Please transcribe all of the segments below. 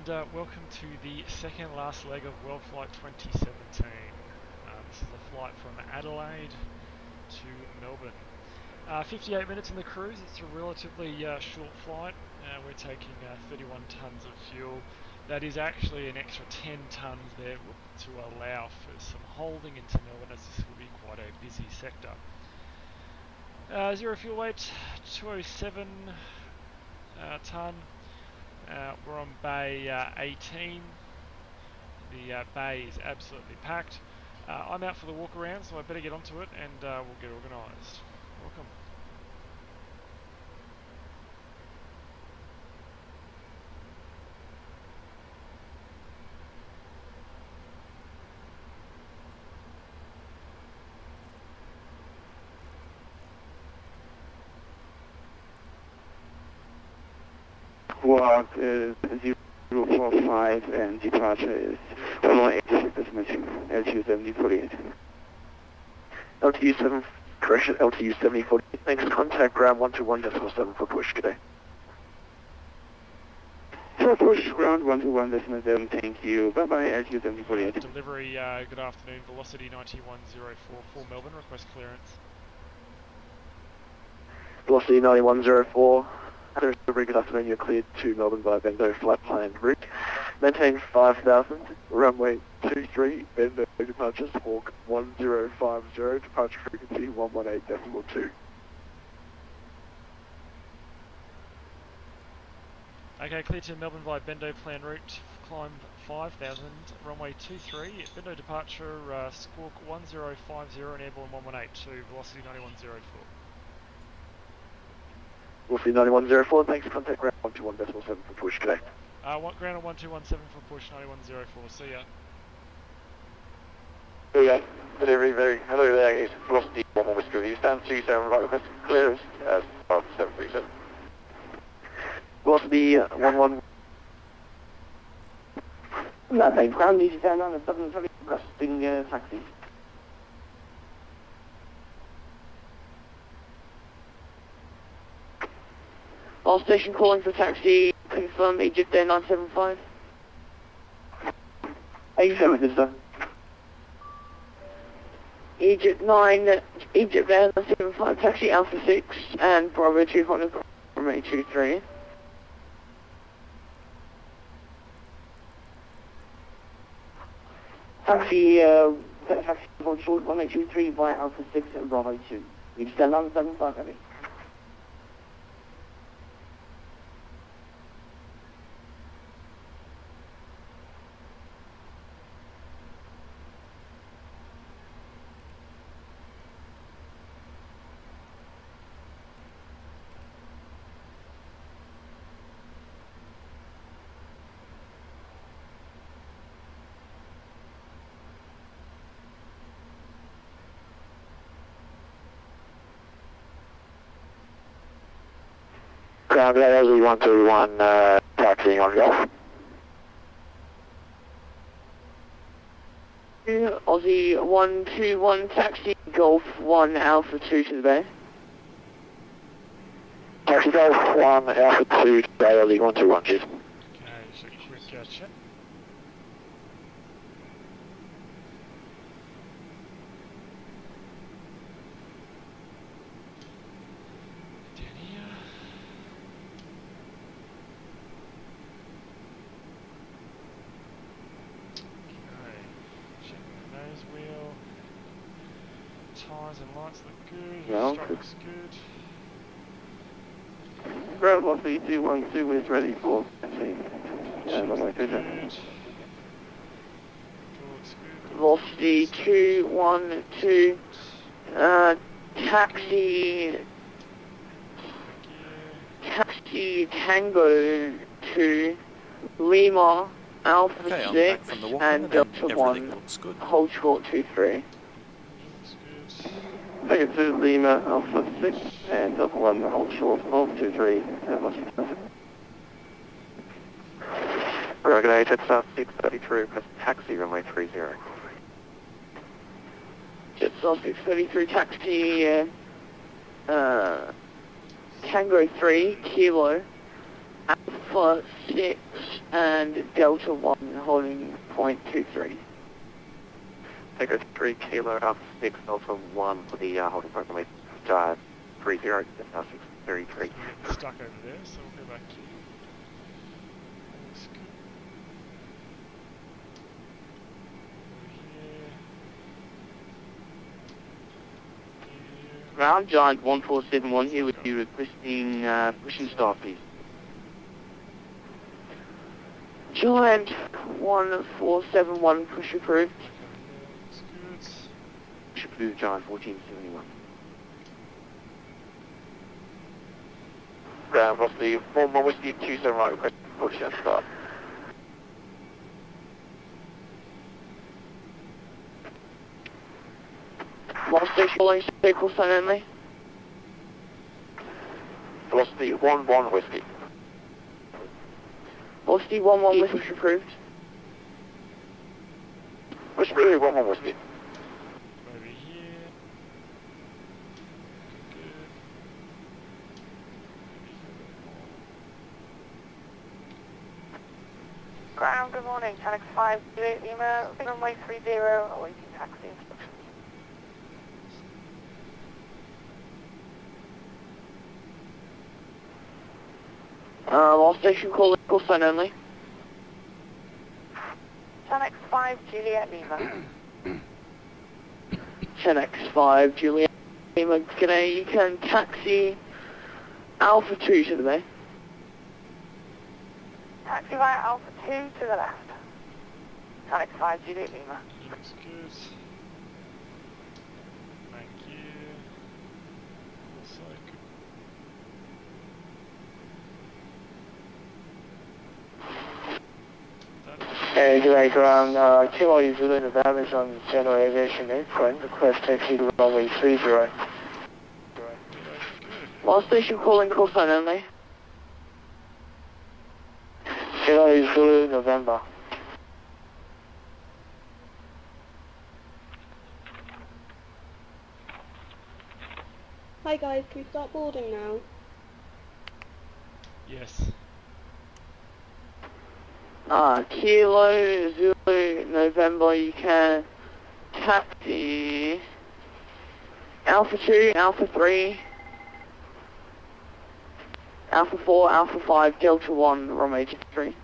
welcome to the second last leg of Worldflight 2017. This is a flight from Adelaide to Melbourne. 58 minutes in the cruise. It's a relatively short flight. We're taking 31 tonnes of fuel. That is actually an extra 10 tonnes there to allow for some holding into Melbourne, as this will be quite a busy sector. Zero fuel weight, 207 tonne. We're on bay 18. The bay is absolutely packed. I'm out for the walk around, so I better get onto it and we'll get organised. Welcome. Walk is 045 and departure is 118 destination LTU 7048. LTU 7, correction, LTU 7048. Thanks, contact ground 121.7 for push today. For push ground 121.7, thank you. Bye bye, LTU 7048. Delivery, good afternoon, velocity 9104 for Melbourne, request clearance. Velocity 9104. Delivery, good afternoon, you're cleared to Melbourne by Bendo flight plan route. Maintain 5000, runway 23, Bendo departures, Hawk 1050, departure frequency 118.2. Okay, clear to Melbourne by Bendo plan route, climb 5000, runway 23, Bendo departure, squawk 1050 and airborne 118 to velocity 9104. Velocity 9104, thanks, contact ground 121.7 for push today. Ground on 1217 for push 9104, see ya. Here we go. Delivery, hello there, it's velocity 11 Whiskey Review, stand 27 right, request clearance, 737. Velocity 11. Nothing, ground easy down on the 730, requesting taxi. All station calling for taxi, confirm Egypt Air 975. 87 sir. Egypt Air 975, taxi Alpha 6 and Bravo 200 from A23. Taxi hold short 1823 via Alpha 6 and Bravo 2. You stand on 75 heavy. Ground LZ 121, taxiing on Golf. Aussie 121 taxi Golf 1 Alpha 2 to the bay. Taxi Golf 1 Alpha 2 to the bay, LZ 121, cheers. Okay, so quick check. Tyres and lights look good, Yeah, strut looks good. Ground velocity 212 is ready for taxi. Yeah, runway 2 Velocity 212, taxi Tango 2, Lima Alpha 6 and Delta 1, hold short 23. Take it to Lima Alpha 6 and Delta 1, hold short of 23. Roger, it's 633, request taxi runway 30. Jetstar 633 taxi, Tango 3, Kilo, Alpha 6, and Delta 1 holding point 23. Take 3 Kilo Alpha 6 Alpha 1 for the holding point from 30, that's now 633. We get stuck over there, so we'll go back to you. Looks good. Ground Giant 1471 here with you requesting push and start, please. Giant 1471, push approved. Looks good. Push approved, Giant 1471. Ground Velocity 41 Whiskey 27 right, request push and start. Last station calling, stay call sign only. Velocity 11 Whiskey. Velocity 11 with push approved. Push approved 11 Whiskey. Over here. Good. Ground, good morning. Tanix 5, Lima, runway 30, awaiting taxi instructions. Last station calling, call sign only. Tanix 5, Juliet Lima. 10x5, Juliet Lima, g'day, you can taxi Alpha 2 to the bay. Taxi via Alpha 2 to the left. Tanix 5, Juliet Lima. Looks good. Thank you. Also good. Hey, g'day, ground, Kilo New Zealand of Amazon General Aviation Airplane, request taxi to runway 30. Last station calling, call sign only. Kilo Zulu, November. Hi guys, can we start boarding now? Yes. Kilo Zulu, November, you can taxi Alpha 2, Alpha 3, Alpha 4, Alpha 5, Delta 1, runway 23.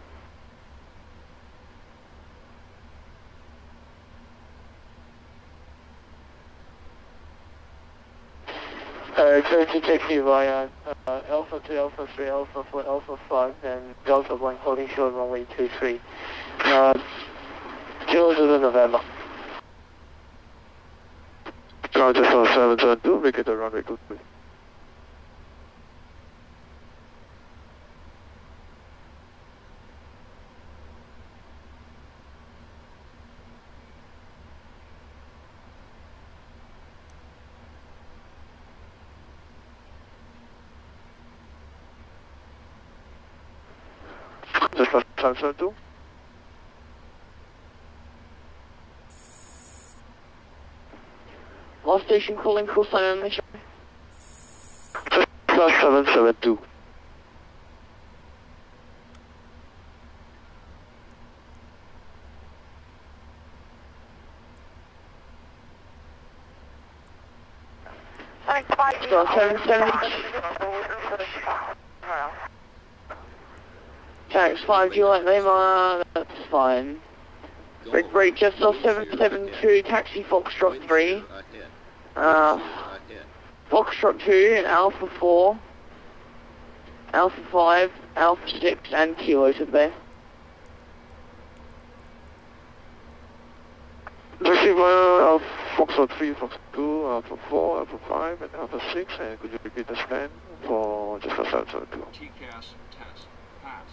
Going to taxi via Alpha 2, Alpha 3, Alpha 4, Alpha 5, and Delta 1 holding short runway 23. Kilo Zulu, November. Roger 772, make it a runway 23. Just 772. Last station calling, call sign only. Just 772. Tanix 5, Star 770. Tax 5, Juliet Lima, that's fine. Red break just off 772, taxi Foxtrot 3. Foxtrot 2, Alpha 4, Alpha 5, Alpha 6, and Kilo to the bay. Receive Alpha Foxtrot 3, Fox 2, Alpha 4, Alpha 5, and Alpha 6, and could you repeat the span for just 772? TCAS test pass.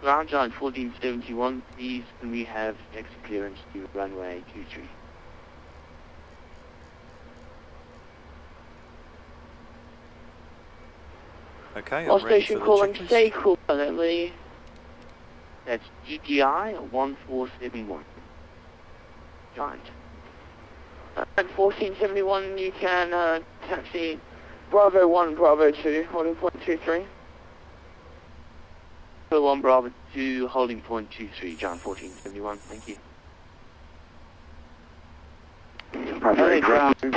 Ground Giant 1471, please can we have exit clearance to runway 23? Okay, All I'm ready station for the calling, checklist. stay cool currently. That's GGI 1471. Giant. At 1471 you can taxi Bravo 1, Bravo 2, holding point 23. 1 Bravo 2, holding point 23, John 1471, thank you. Primary ground. Good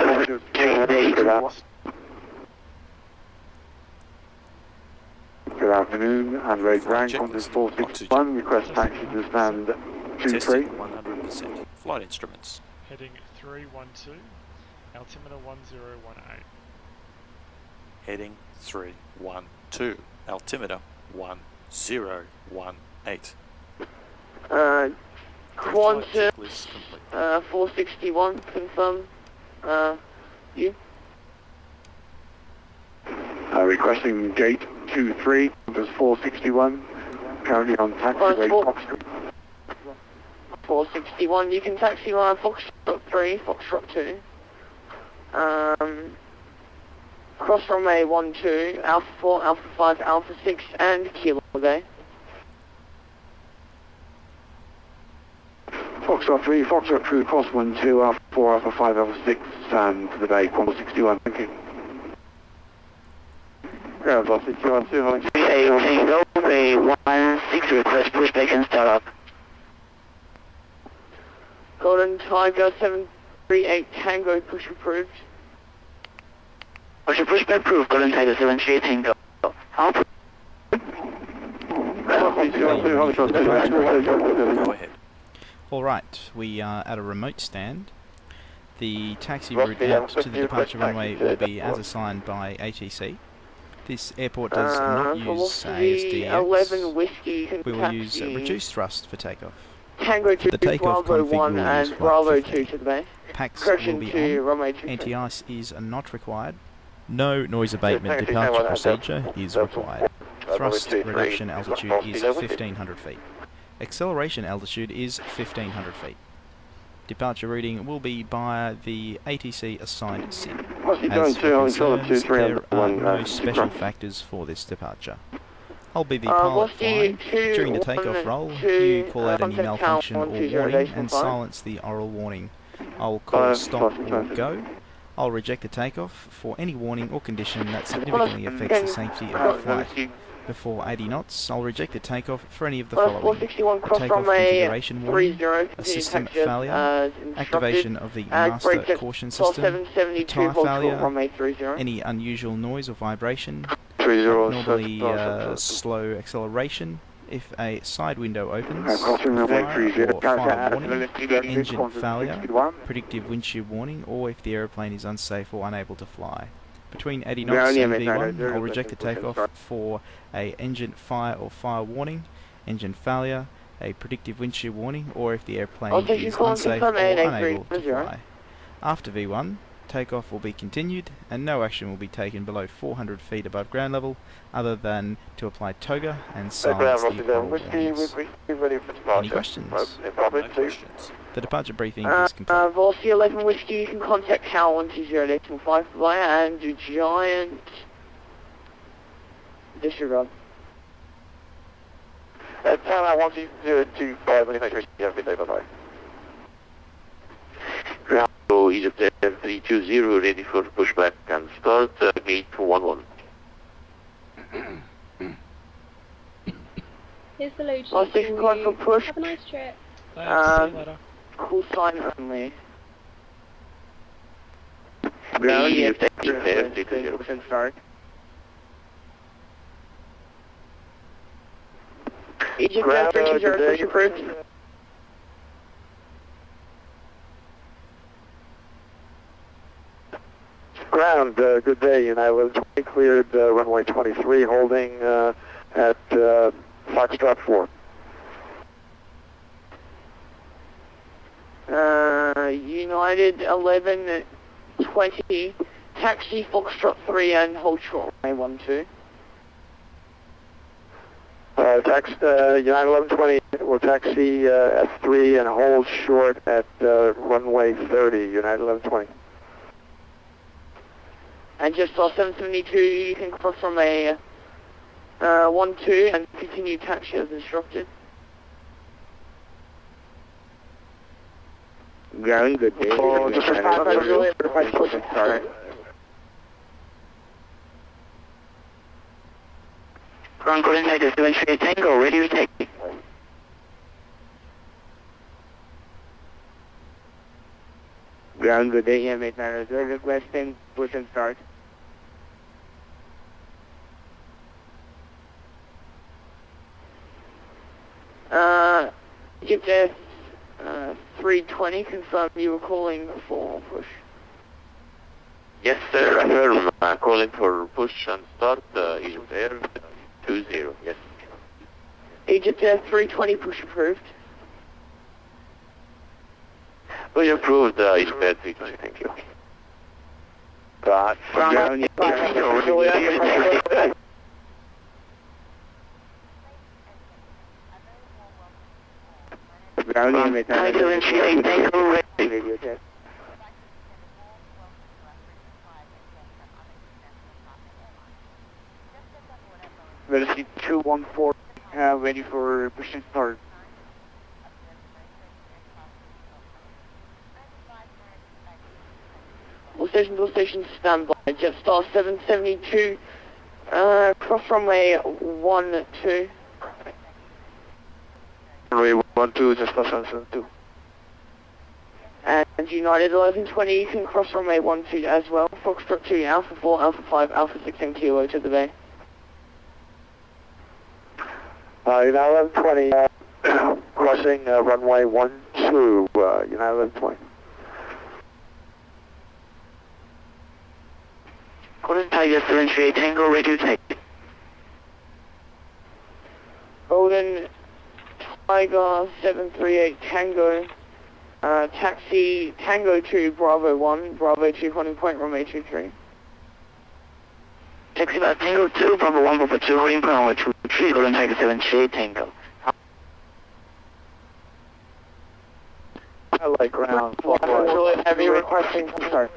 afternoon, and Ray Brown, Qantas 461, request taxi to stand 23. Testing 100%. Flight instruments. Heading 312, altimeter 1018. Heading 312. Altimeter 1018. Qantas Checklist complete. 461, confirm, you? Requesting gate 23, Qantas 461, currently on taxiway Foxtrot. 461, you can taxi line Foxtrot 3, Foxtrot 2. Cross runway 12, Alpha 4, Alpha 5, Alpha 6, and Kilo Bay. Foxtrot 3, Foxtrot 2, cross 12, Alpha 4, Alpha 5, Alpha 6, and to the bay, Qantas 61, thank you. Ground Boss 61, 2, 16 request pushback and start up. Golden Tiger 738 Tango, push approved. Push pushback approved, Golden Tiger 738 Tango. Go ahead. Alright, we are at a remote stand. The taxi route out to the departure runway will be as assigned by ATC. This airport does not use ASDX. We will use reduced thrust for takeoff. Tango 2, For the takeoff Bravo config, 1 we'll and use Bravo Flight 2 50. to the bay. PAX Correction will be to on. runway 2. Anti-ice is not required. No noise abatement departure procedure is required. Thrust reduction altitude is 1500 feet. Acceleration altitude is 1500 feet. Departure routing will be by the ATC assigned SIM. As for concerns, there are no special factors for this departure. I'll be the pilot flying. During the takeoff roll, you call out any malfunction or warning and silence the oral warning. I'll call stop or go. I'll reject the takeoff for any warning or condition that significantly affects the safety of the flight. Before 80 knots, I'll reject the takeoff for any of the following: a takeoff configuration warning, a system failure, activation of the master caution system, a tyre failure, any unusual noise or vibration, abnormally slow acceleration, if a side window opens, fire or fire warning, engine failure, predictive windshield warning, or if the aeroplane is unsafe or unable to fly. Between 80 knots and V1, I'll reject the takeoff for a engine fire or fire warning, engine failure, a predictive windshield warning, or if the airplane is unsafe or unable to fly. After V1, takeoff will be continued and no action will be taken below 400 feet above ground level other than to apply toga and silence the oral warnings. Any questions? No questions. The departure briefing is complete. Volsky 11 Whiskey, you can contact Tower 120.5 flyer and do giant disregard. Tower 120.5, many thanks, you have a good day, bye-bye. Ground Egypt 320, ready for pushback and start, gate 11. Here's the load sheet. Last station card for push. Have a nice trip. Thanks, see you later. Call sign only. Ground Egypt Egypt 320, start. Egypt 320, push approved. Ground, good day, and I was cleared runway 23, holding at Foxtrot 4. United 1120, taxi Foxtrot 3 and hold short runway 12. United 1120 will taxi S3 and hold short at runway 30, United 1120. And just off 772, you can cross from a 12 and continue taxi as instructed. Ground, good day. Oh, just Ground coordinator 738 Tango, ready to take. Ground good day, YM89, requesting push and start. GeForce 320, confirm you were calling for push. Yes, sir. I heard calling for push and start. Egypt Air 20. Yes. Egypt Air 320 push approved. We approved Egypt Air 320. Thank you. Ground Velocity 214, ready for push and start. All stations stand by. Jetstar 772, cross runway 12. Runway 12, just cross 772. And United 1120, you can cross runway 12 as well. Foxtrot 2, Alpha 4, Alpha 5, Alpha 6 MQO to the bay. 1120, crossing runway 12, United 1120. Golden Tiger 738 Tango, ready to take. Golden Tiger 738 Tango, taxi Tango 2 Bravo 1, Bravo 2 holding point, runway 23. Taxi by Tango 2, Bravo 1, Bravo 2 holding point, runway 23, Golden Tiger 738 Tango. LA ground, Heavy requesting start.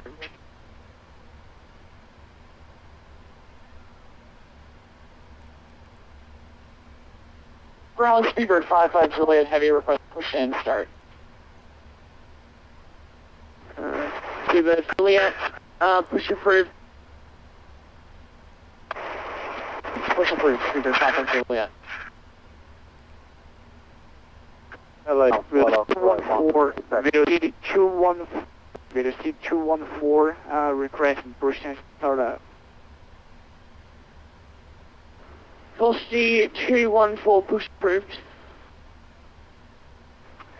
Ground Speedbird 55 Juliet, heavy request push and start. Speedbird Juliet, push approved. Push approved, Speedbird 55 Juliet. LA 214, velocity 214, request push and start up. Velocity 214, push approved.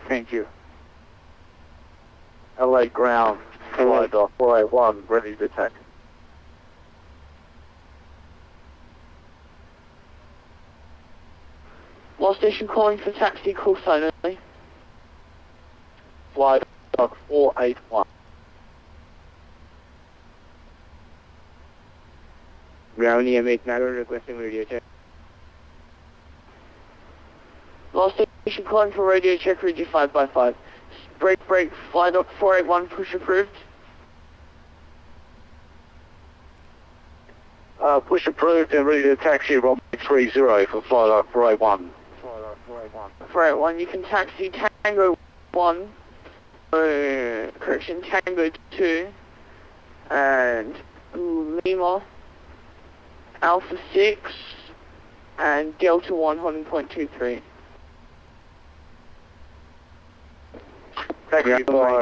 Thank you. LA ground, flight off 481, ready to attack. Lost station calling for taxi, call sign only. Flight off 481. Ground YM89, requesting radio check. Lost station calling for radio check, read 5x5. Break, flight up 481, push approved. Push approved and ready to taxi runway 30 for flight up 481. 481, you can taxi Tango 1, correction, Tango 2, and Lima, Alpha 6, and Delta 1 holding point 23. Taxi bar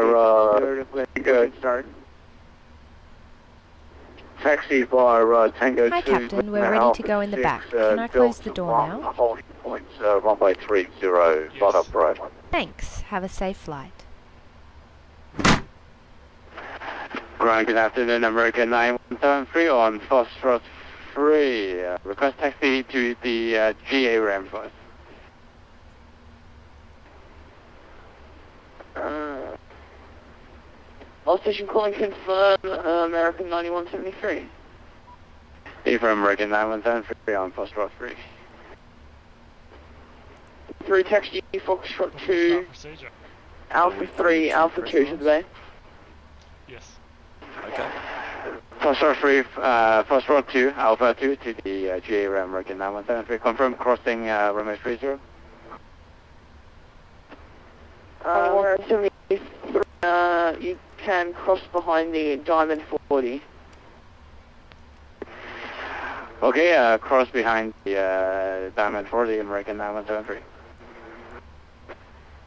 Tango 2. Hi Captain, we're ready to go in the back. Can I close the door now? Holding points, runway 30, flight up right. Thanks. Have a safe flight. Ground, good afternoon, American 9173 on Phosphorus 3. Request taxi to the GA ramp first. All station calling confirm American 9173. From American 9173 on Phosphorus 3. 3 taxi Foxtrot 2, Alpha 3, Alpha 2 to the bay. Yes. Okay. Phosphorus 3, Phosphorus 2, Alpha 2 to the GA Ram American 9173. Confirm crossing runway 30. 73, you can cross behind the Diamond 40. Okay, cross behind the Diamond 4, the American Diamond 73.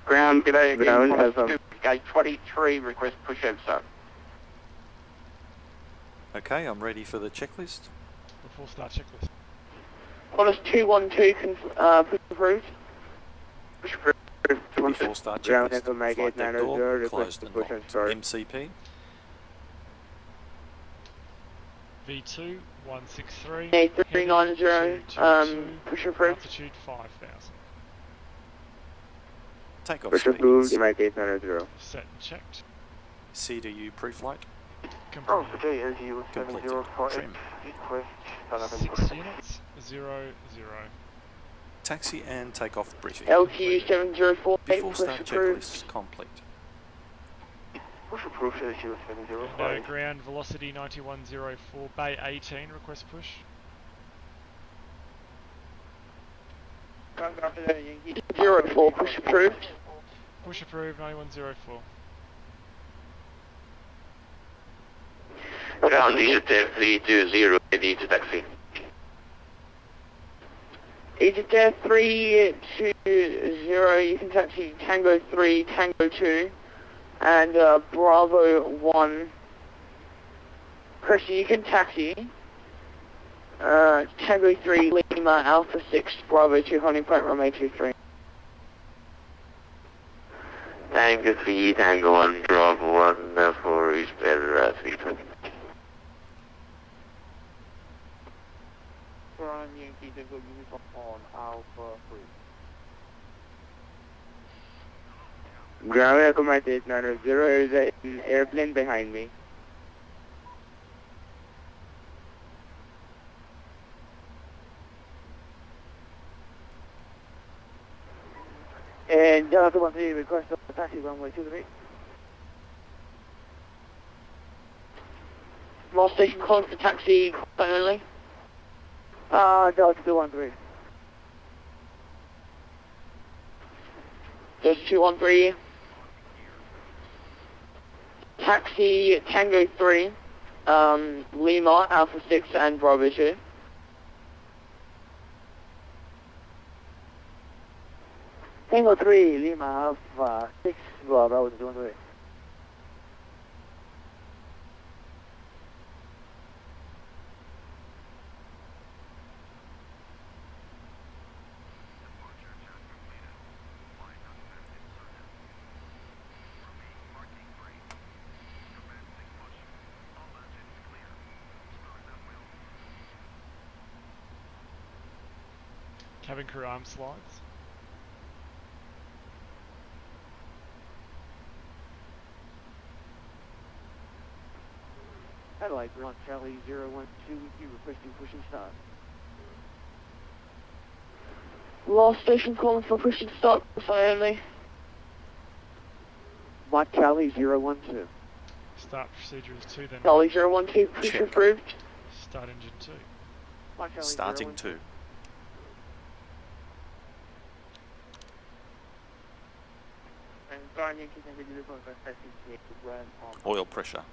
Ground, g'day, ground has gate 23, request push out start. Okay, I'm ready for the checklist. The full start checklist. Qantas 212, push approved. Push approved. Before start Ground checklist. echo make Flight deck door request closed and push and locked. start. MCP. V2 163. 8390, push approved. Altitude 5000. Takeoff Push speed. approved, make 890. Set and checked. CDU pre-flight. Oh, Completed. okay, as you Completed. 704, Trim. request, 6 units. 0, 0. Taxi and takeoff briefing. LTU 7048, Before push start approved. checklist complete. Push approved, LTU 705. Ground velocity 9104, Bay 18, request push. 04, push approved. Push approved 9104. Ground Egypt 320, ready to taxi. Egypt Air 320, you can taxi Tango 3, Tango 2, and Bravo 1. Christian, you can taxi Tango 3, Lima, Alpha 6, Bravo 2, Honey Point, Romeo 23. Tango 3, Tango 1, Bravo 1, for East Air 320. Yankee Tango Uniform on Alpha 3. Ground Echo Mike 890, there's an airplane behind me. And Delta 13, request a taxi runway 23. Lost station calling for taxi only. Delta 213. Delta 213. Taxi Tango 3, Lima, Alpha 6 and Bravo 2. Tango 3, Lima, Alpha 6, Bravo 213. Cabin crew arm slides. Adelaide, Ground Charlie 012, you requesting push and start. Lost station calling for push and start, only. Mike Charlie 012. Start procedure is 2 then. Charlie 012, push Check. approved. Start engine 2. Mike Charlie Starting 012. 2. And Brian Yankee Tango Uniform for FSUIPC, run on. Oil pressure.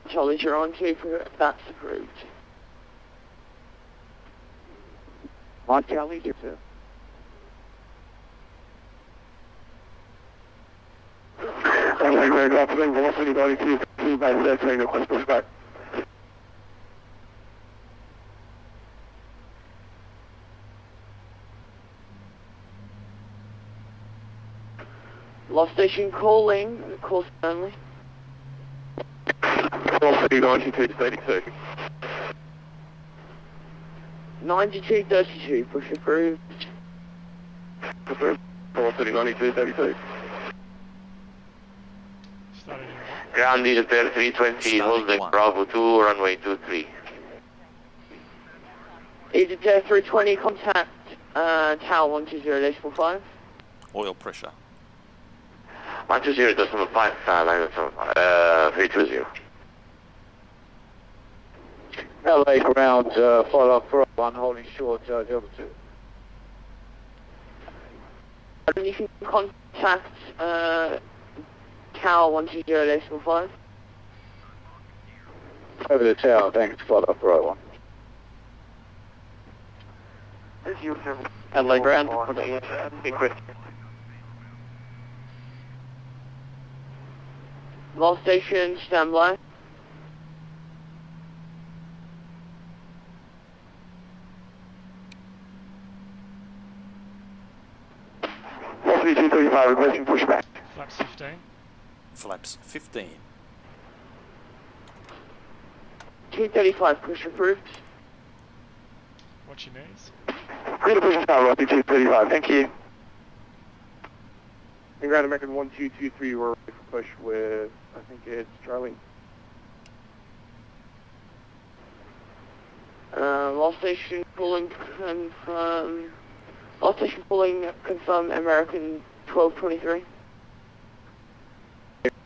Charlie 012, that's approved. Mike Charlie 02. Velocity 92, by 13, request pushback. Lost station calling, calls only. Velocity 9232. 9232, push approved. Approved. Velocity 9232. Start engine 1. Ground Egypt Air 320, holding Bravo 2, runway 23. Egypt Air 320, contact Tower 120.5. Oil pressure. 120.5, 320. LA ground, follow up for 1, holding short, Delta 2. And you can contact Tower 120.5. over the tower, thanks, flight up right one. Adelaide ground, request. Lost station, stand by. Velocity 235, requesting pushback. Flaps 15. Flaps 15. 235, push approved. Watch your knees. Clear to push us now, Velocity 235, thank you. In Ground American 1223, we're ready for push with, I think it's Charlie. Lost station pulling, confirm. Lost station pulling, confirm American 1223.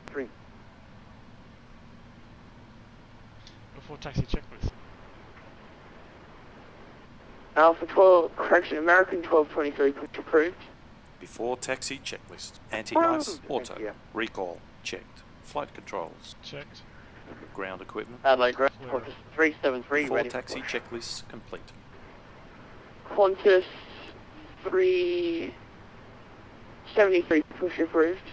3. Before taxi checklist. Alpha 12, correction, American 1223, push approved. Before taxi checklist. Anti-ice, Oh, auto. yeah. Recall, checked. Flight controls. Checked. Ground equipment. Adelaide ground, Clear. Qantas 373, Before ready taxi for push. checklist complete. Qantas 373, push approved.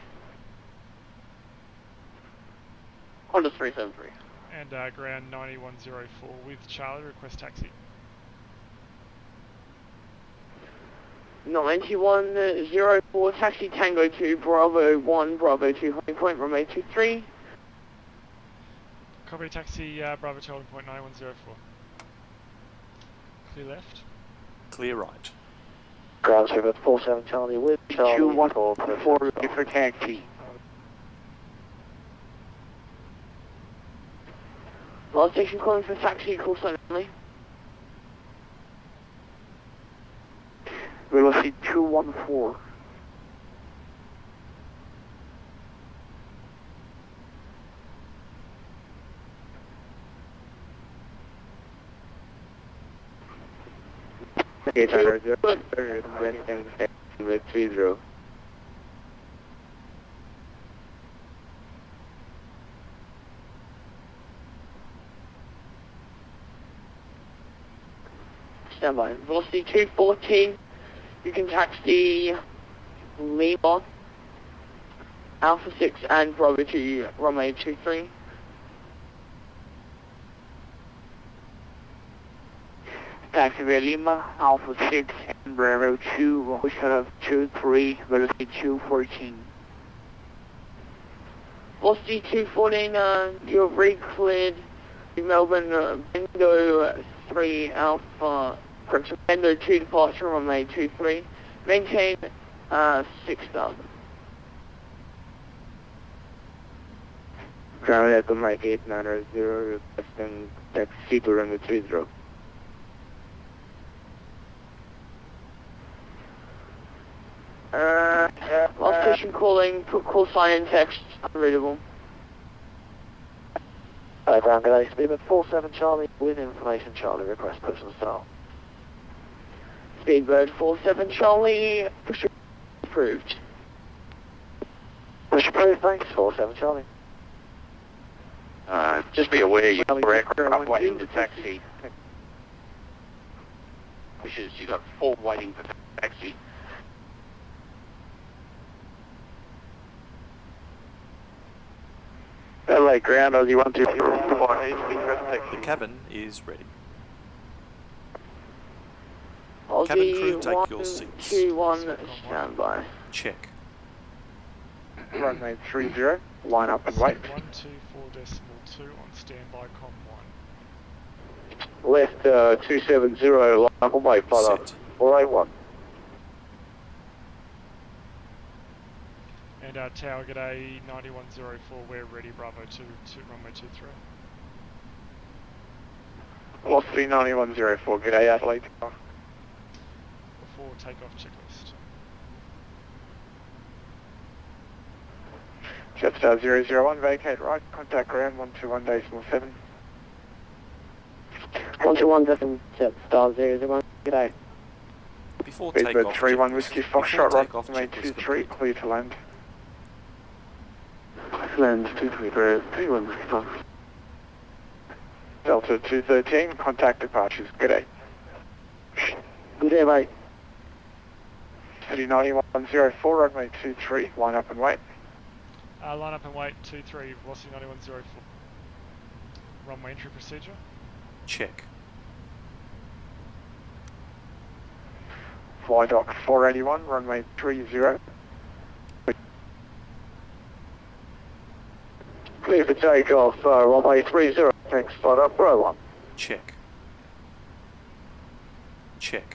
Qantas 373. And ground 9104 with Charlie, request taxi. 9104, taxi Tango 2, Bravo 1, Bravo 2, holding point, runway 23. Copy taxi Bravo 2 holding point 9104. Clear left. Clear right. Ground service 47 Charlie with Charlie. 214 ready for taxi. Last station calling for taxi, call sign only. Velocity 214. Okay, Tyler, 30. Stand by. Velocity 214. You can taxi Lima, Alpha 6 and Bravo 2, runway 23. Taxi via Lima, Alpha 6 and Bravo 2, we should have 23, velocity 214. Velocity 214, you're re-cleared to Melbourne, Bengo 3 Alpha, correction, Bengo 2 departure, runway 23. Maintain 6,000. Ground at Mike 8900, requesting taxi to runway 30. Last station calling, put call sign in text, unreadable. Hello, ground, good day, Speedbird 47 Charlie, with information Charlie, request personal style. Speedbird 47 Charlie, push approved. Push approved, thanks, 47 Charlie. Just be aware you're Charlie, aircraft waiting to 2, taxi. Wishes you got 4 waiting for taxi. LA ground, Aussie 124. The cabin is ready. Aussie crew, take your seats. 121, stand by. Check. Runway 30, line up and wait. 124.2 on standby com 1. Left 270, line up and wait, flight up. Set. 481. And Tower, g'day 9104, we're ready, Bravo 2, runway 23. Velocity 9104, g'day Adelaide. Before takeoff checklist. Jetstar 001, vacate right, contact ground 121.7. 121, Jetstar 001, g'day. Before Speedbird takeoff 31 checklist. Whiskey Before Foxtrot, right, takeoff runway checklist 23, complete. clear to land. Land 223, 31 Whiskey Fox. Delta 213, contact departures. Good day. Good day, mate. City 9104, runway 23, line up and wait. Line up and wait, 23, velocity 9104. Runway entry procedure. Check. Fly dock 481, runway 30. Clear for takeoff, runway 30, thanks, spot up, row 1. Check. Check.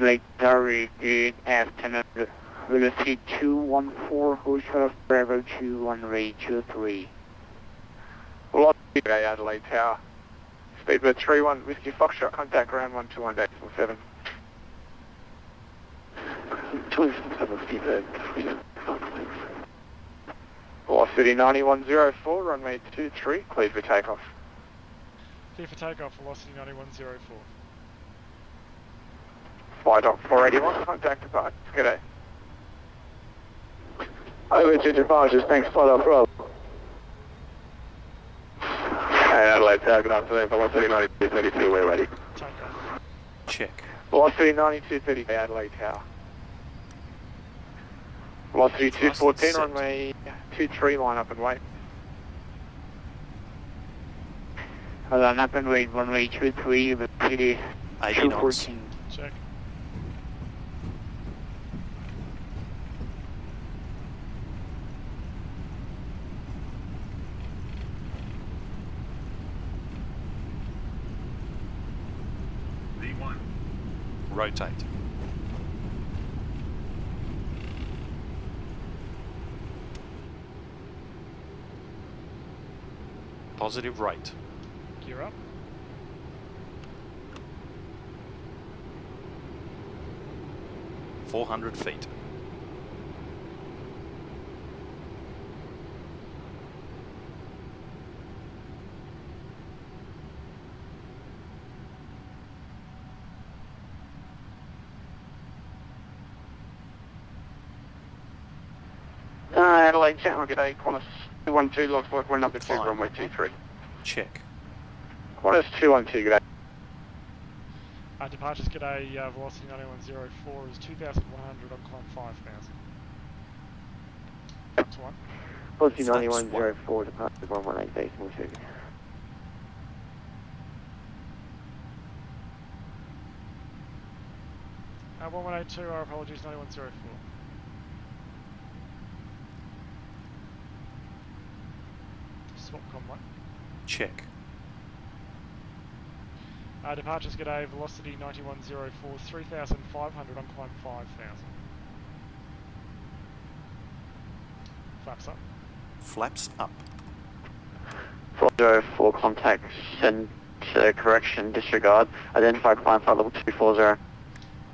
Livery, good afternoon. Velocity 214, Hotel Bravo 21, Ray 23. Velocity Adelaide Tower. Speedbird 31, Whiskey Foxtrot, contact ground 121.47. 27 Speedbird. Velocity 9104, runway 23, cleared for takeoff. Clear for takeoff, velocity 9104. Fly dock 481, contact departures. Good day. Over to departures, thanks, spot up, row. Hey, Adelaide Tower, good afternoon. Velocity 9232, we're ready. Takeoff. Check. Velocity 9230, Adelaide Tower. Velocity 214, set. runway 23, line up and wait. Line up and wait, runway 23, velocity 80 knots. 214. Check. Rotate. Positive rate. Gear up. $400 feet. Adelaide Tower, good day. Qantas 212, log flight 1 number 2, Fine. runway 23. Check. Qantas 212, good day. Departures, g'day, velocity 9104 is 2,100 on climb 5,000. That's one. Velocity Flaps 9104, departures 118, decimal 2. 1182, our apologies, 9104. Swap com 1. Check. Departures, g'day, velocity 9104 is 3,500 on climb 5,000. Flaps up. Flaps up. 404, contact, send correction, disregard, identify climb flight level 240.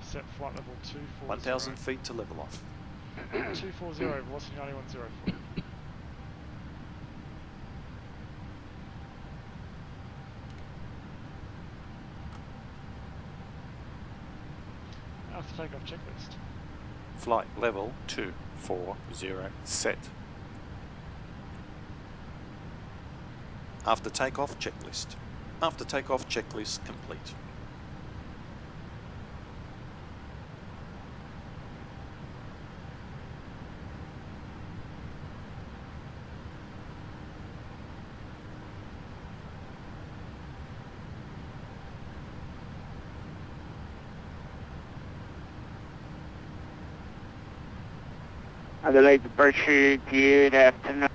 Set flight level 240. 1,000 feet to level off. 240, velocity 9104. After takeoff checklist. Flight level 240 set. After takeoff checklist. After takeoff checklist complete. Adelaide Departure, good afternoon.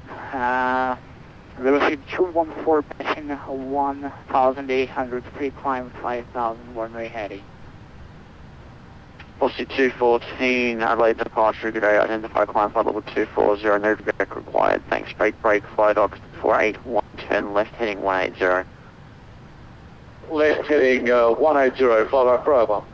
Velocity 214, passing 1,800 feet, climb 5,000, one-way heading. Velocity 214, Adelaide departure, good day, identify climb flight level 240, Navigraph required, thanks, straight brake, fly dogs 48110, left heading 180. Left heading 180, fly back Bravo.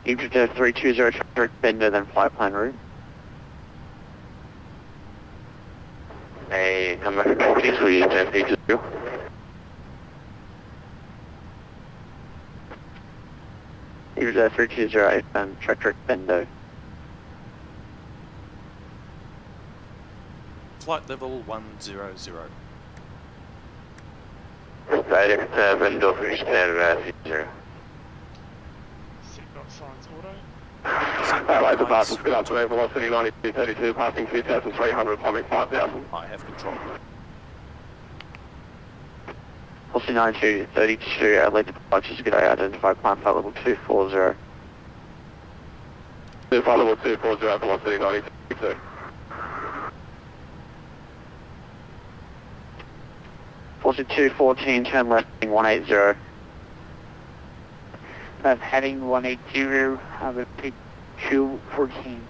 Infantry 320 traffic bender, then flight plan route. Hey, come back to 20, so you can take to you. Infantry 320 and traffic bender. Flight level 100. Saitek bender, finish there, 0. Seatbelt signs auto. Adelaide departure, spin up to air velocity 9232, passing 2,300, climbing 5,000. I have control. Velocity 9232, Adelaide departure, good day, identify climb flight level 240. Flight level 240, velocity 9232. Velocity 214, turn left heading 180. Left heading 180, velocity 214.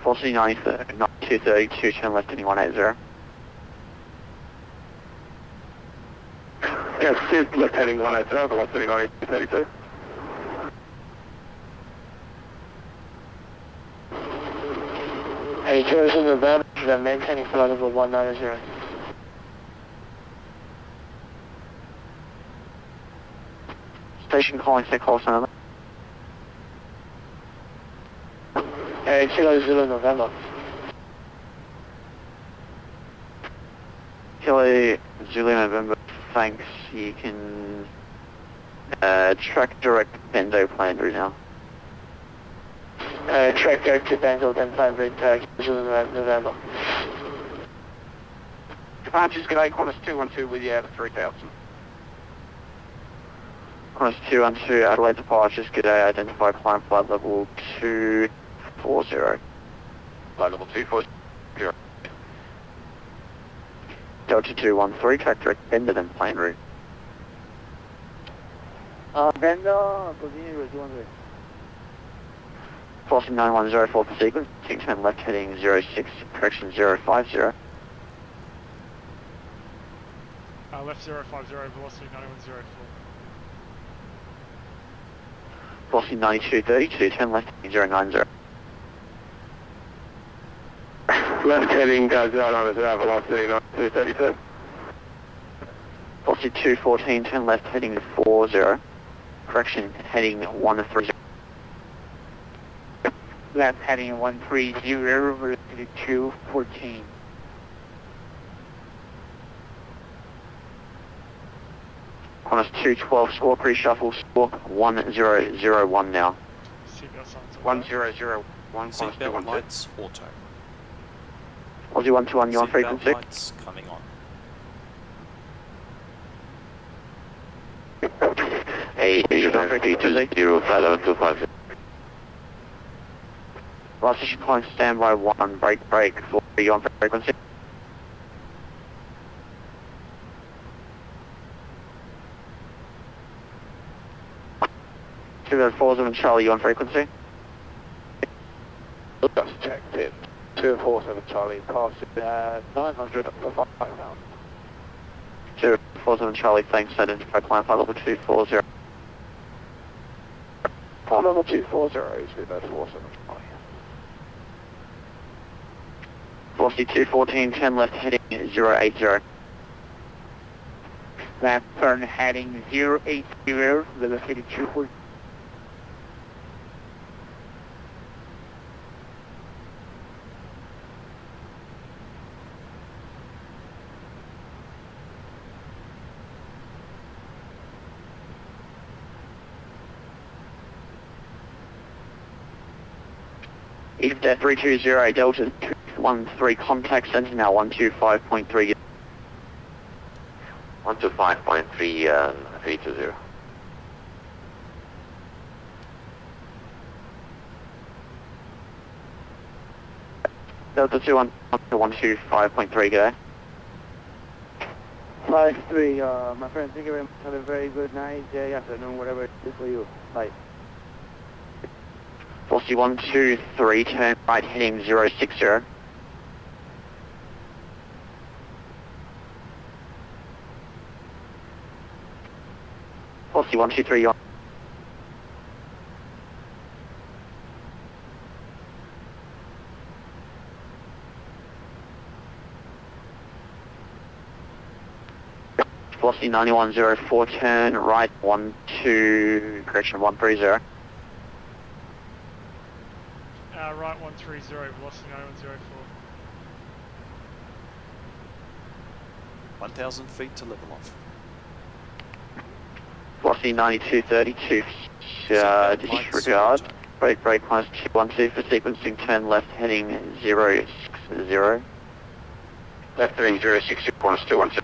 Velocity 9232, turn left heading 180. Yes, left heading 180, velocity 9232. Hey, chosen November, maintaining flight level 190. Station calling sick call center. Hey, Kilo Zulu November. Kilo Zulu November, thanks. You can track direct bendo plan route now. Track direct to Bangor, then plan route Zulu November. Departure's good day, Qantas 212 with you out of 3,000. Qantas 212, Adelaide departures, good day, identify climb flight level 240. Flight level 240. Delta 213, track direct bender, then plane route. Bender, continue with 200. Velocity 9104 per sequence, turn left heading 06, correction 050. Left 050, velocity 9104. Velocity 9232, turn left heading 090. Left heading 090, velocity 9232. Velocity 214, turn left heading 40, correction heading 130. Left heading 130, velocity 214. Qantas 212, score pre-shuffle, score 1001 now. Seatbelt signs auto. 1001. Seatbelt lights auto. Aussie 121, you on Seatbelt frequency? lights coming on. Hey, you're on frequency. 05025. Last station calling standby 1, brake, 4, you on frequency? Two 47 Charlie, you on frequency? Just checked in. 247 Charlie, passing 900 for 5,000. 247 Charlie, thanks, identify climb flight level 240. Flight level 240 is with 47 Charlie. Velocity 214, 10 left heading 080. Left turn heading 080, velocity 214. EFDA 320 Delta 213, contact Sentinel 125.3. 125.3, 320. Delta 125.3, good day. 5-3, my friend, thank you very much. Have a very good night, day, afternoon, whatever it is for you. Bye. Velocity 123, turn right heading 060. Velocity 123 on. Velocity 9104, turn right 130. Right 130, velocity 9104. 1,000 feet to level off. Velocity 9232, disregard. Brake minus 212 for sequencing, turn left heading 060. Left heading 060, corners 212.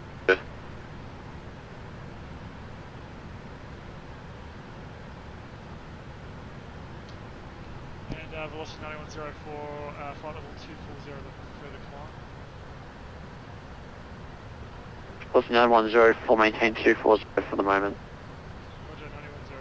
And velocity 9104, flight level 240, looking for further climb. Velocity 9104, maintain 240 for the moment. Roger, 9104.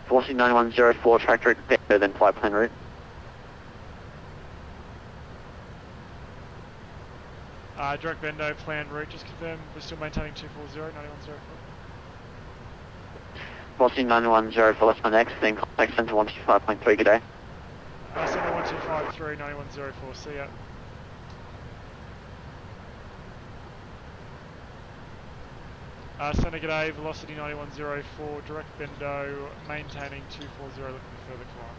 Velocity 9104, tractor better than flight plan route. Direct bendo, planned route, just confirm we're still maintaining 240, 9104. Velocity 9104, that's my next, then contact center 125.3, good day. Center 1253, 9104, see ya. Center g'day, velocity 9104, direct bendo, maintaining 240, looking for further climb.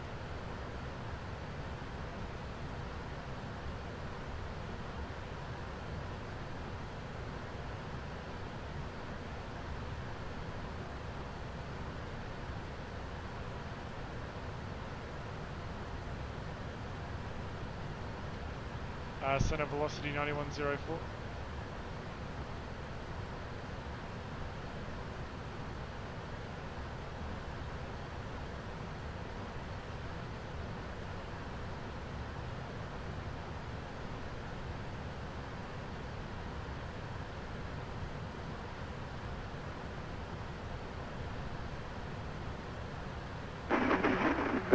Center velocity 9104.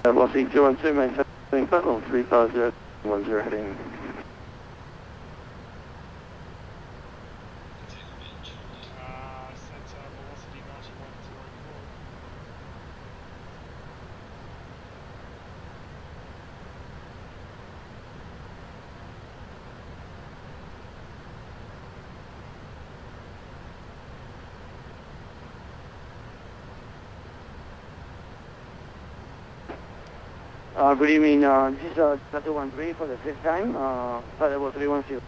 Velocity 212, maintaining flight level 350, 10 heading. Center velocity 9104. Good evening, this is Delta 13 for the fifth time, flight level 310.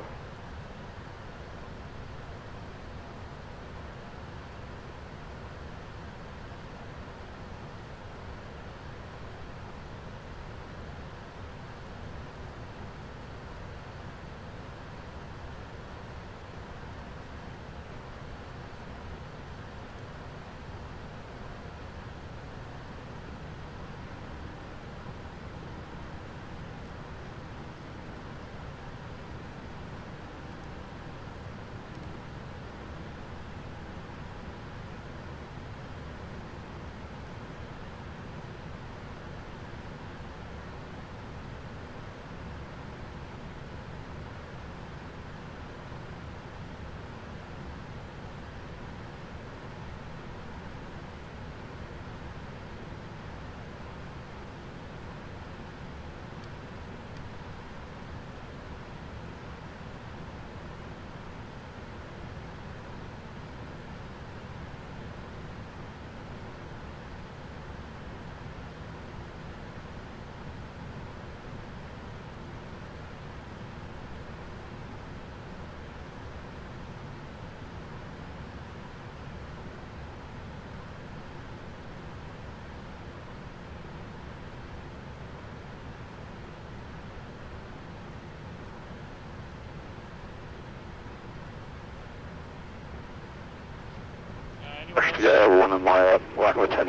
Yeah, one of my black retention.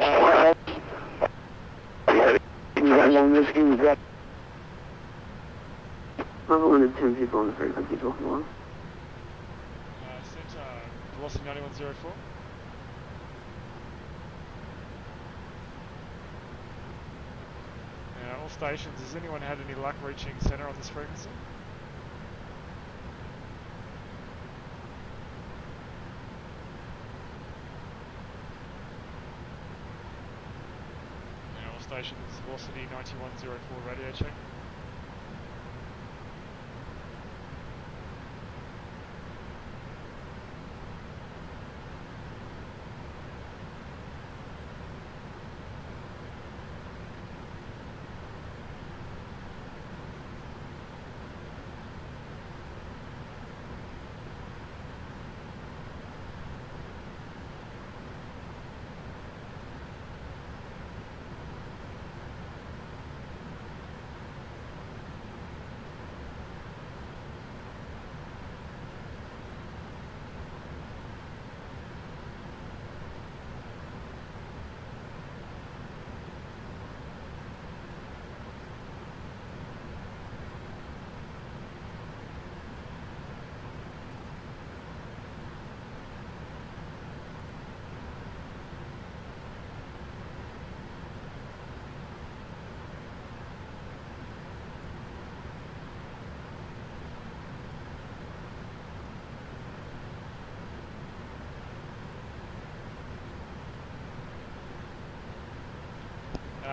Level 1 and 10 people on the frequency talking on. Centre, velocity 9104. All stations, has anyone had any luck reaching centre on this frequency? All stations, velocity 9104 radio check.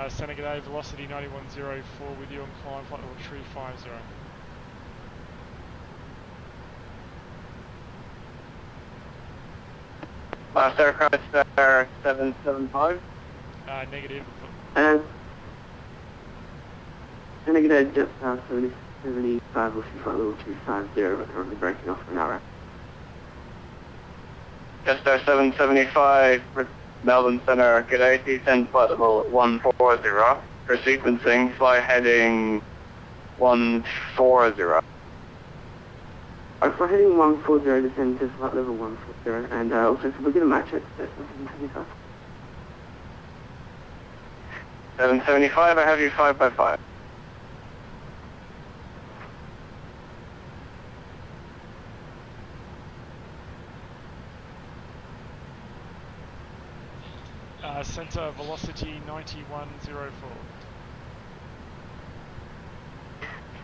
Centre, g'day, velocity 9104 with you on climb flight level 350. Last aircraft, 775. Negative. And negative, just 75, looking for level 250, but currently breaking off for an hour. Just 775, Melbourne Centre, g'day, descend flight level 140, for sequencing, fly heading 140. For heading 140, descend to flight level 140, and also could we get a match at 775? 775, I have you 5x5. Centre, velocity 9104.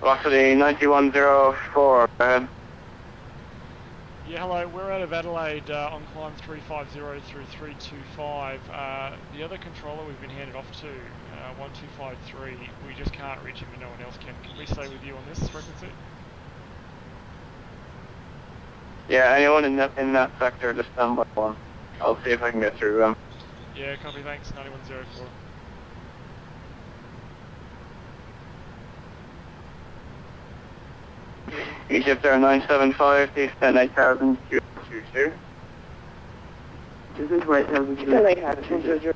Velocity 9104, go ahead. Yeah, hello, we're out of Adelaide on climb 350 through 325. The other controller we've been handed off to, 1253, we just can't reach him and no one else can. Can we stay with you on this frequency? Yeah, anyone in that sector, just stand by one. I'll see if I can get through them. Yeah, copy, thanks, 9104. Egypt Air 975, descent 8000, QS22. Descent to 8000, QS22.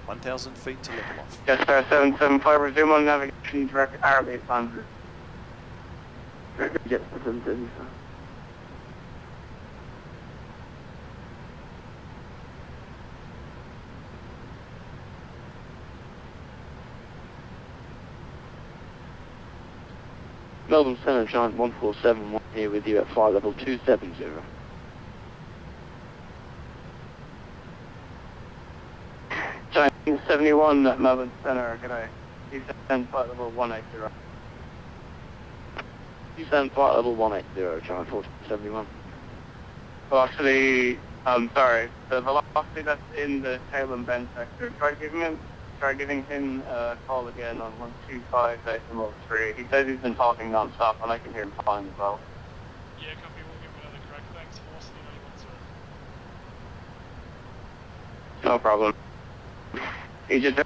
1,000 feet to level off. Yes, sir, 775, resume on navigation, direct Arabic on. Jet 775. Melbourne Centre, Giant 1471 here with you at flight level 270. Giant 71 at Melbourne Centre, g'day. Descend flight level 180. Descend flight level 180, Giant 1471. Velocity, sorry, the velocity that's in the tail and bend sector, try giving him a call again on 125.3. He says he's been talking non-stop and I can hear him fine as well. Yeah, copy, we'll give him another crack, thanks, velocity 9104. No problem. Egypt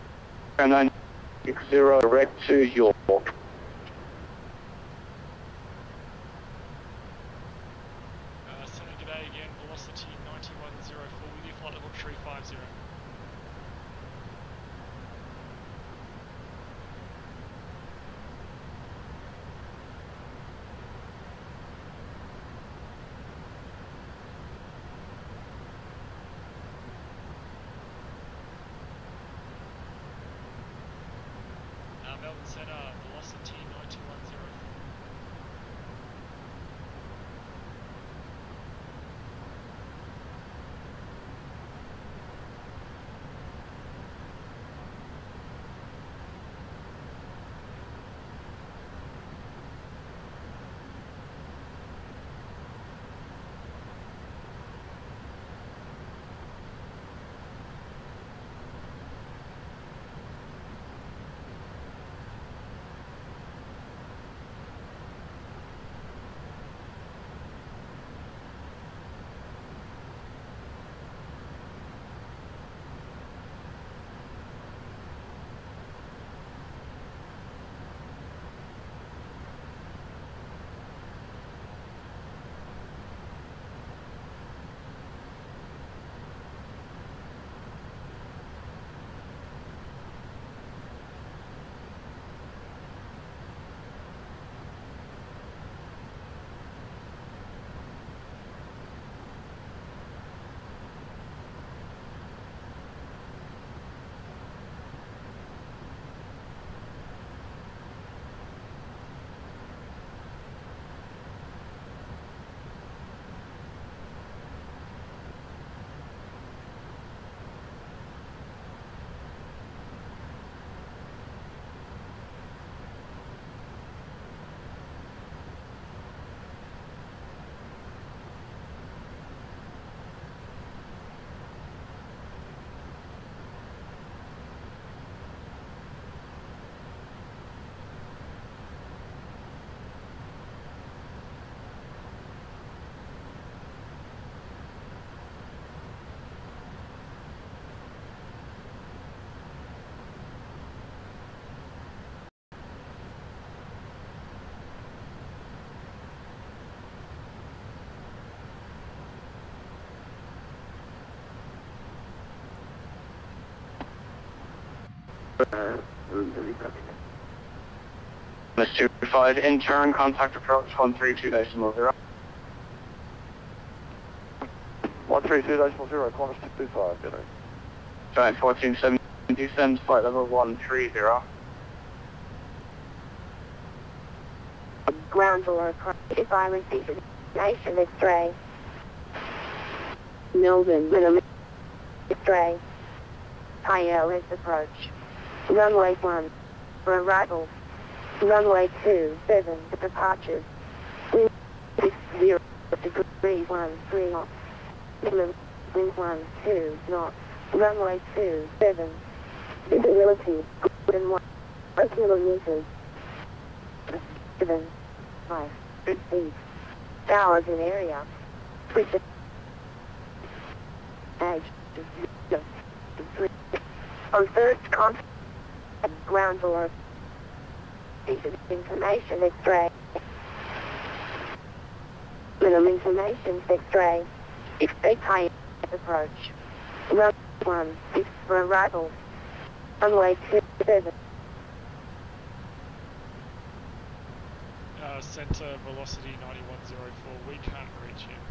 Air 960, direct to York. Centre, g'day again, velocity 9104 with you, flight level 350. Melbourne Centre, velocity 9104. Mr. 5, in turn, contact approach 132.0. 132.0, Qantas 225, dinner. Giant 1470, descends flight level 130. Ground floor, if I receive information, X-ray. Melbourne, minimum, X-ray. ILS approach. Runway 1, for arrival. Runway 27, for departures. Wind 60 degrees 13 knots. Minimum, wind 12 knots. Runway 27. Visibility, good and 1 kilometers. 7, 5, 6 feet. Towers in area. Switch it. Edge. On first contact, ground floor. Piece of information, X-ray. Minimum information, X-ray. Expect high approach. Run 1, 6 for arrival. Runway 27. Centre velocity 9104. We can't reach him.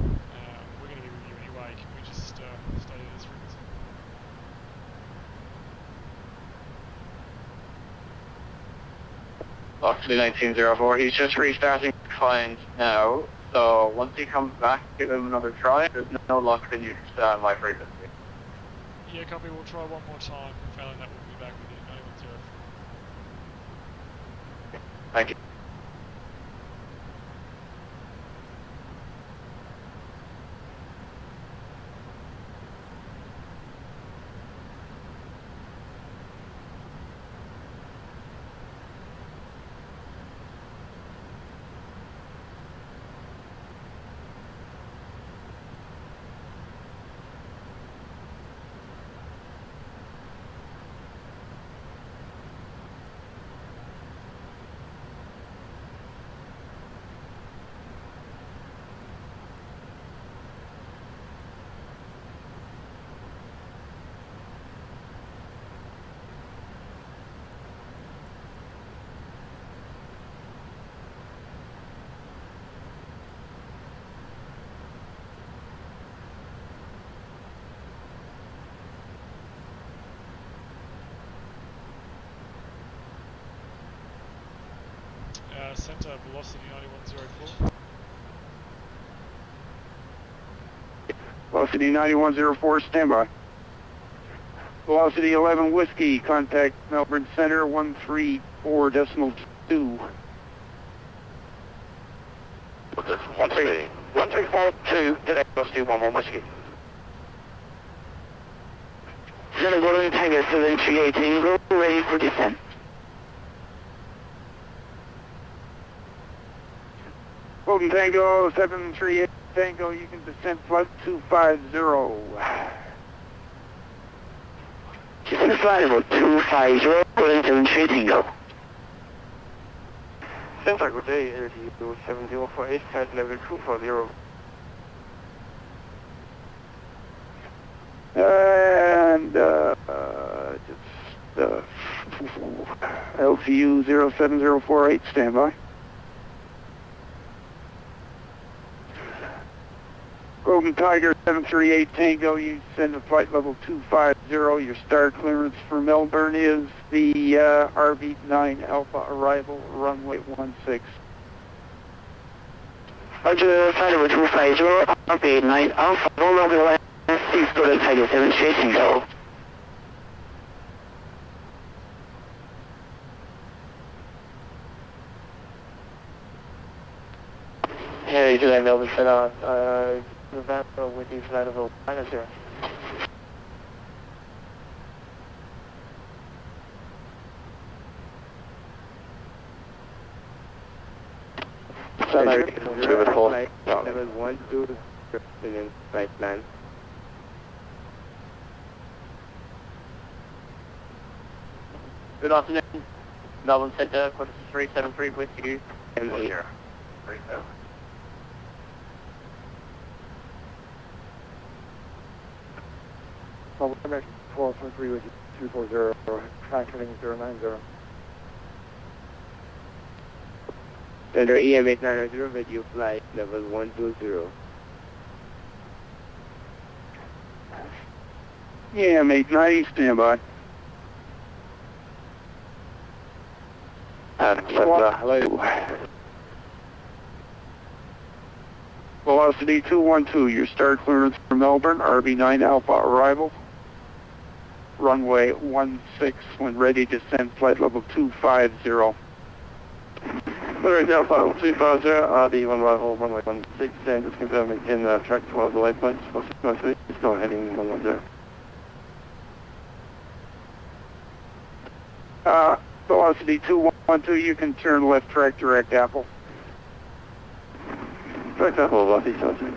We're going to be with you anyway. Can we just stay at this frequency? Actually 1904, he's just restarting client now, so once he comes back, give him another try. There's no luck, then you just my frequency. Yeah, copy, we'll try one more time. Failing that, we'll be back with you. 9104. Thank you. centre, velocity 9104. Velocity 9104, standby. Velocity 11 Whiskey, contact Melbourne Center 134.2. 134.2, direct velocity 11 Whiskey. Center Golden Tango 7318, go ready for descent. Golden Tango 738 Tango, you can descend flight 250. Descent flight level 250, Golden 73 Tango. Center, good day, LTU 7048, flight level 240. And LTU 07048, standby. Golden Tiger 738 Tango, you send a flight level 250. Your start clearance for Melbourne is the RB9 Alpha arrival, runway 16. Roger, flight level 250, RB9 Alpha, runway 16, Golden Tiger 738 Tango. Hey, you do Melbourne Center, November with you flight level -0. Level 1, 2, flight plan. Good afternoon. Melbourne Center, quarter 373 with you. And here. Melbourne 443 with you, 240, transferring 090. Center EM8900 with you, flight level 120. EM890, standby. Hello. Velocity 212, your start clearance for Melbourne, RB9 Alpha arrival, runway 16, when ready, descend flight level 250. Alright, Alpha 250, RB1 arrival, runway 16, and just confirming in track 12, the waypoint, still heading 110. Velocity 212, you can turn left track direct Apple. Direct Apple, velocity 212.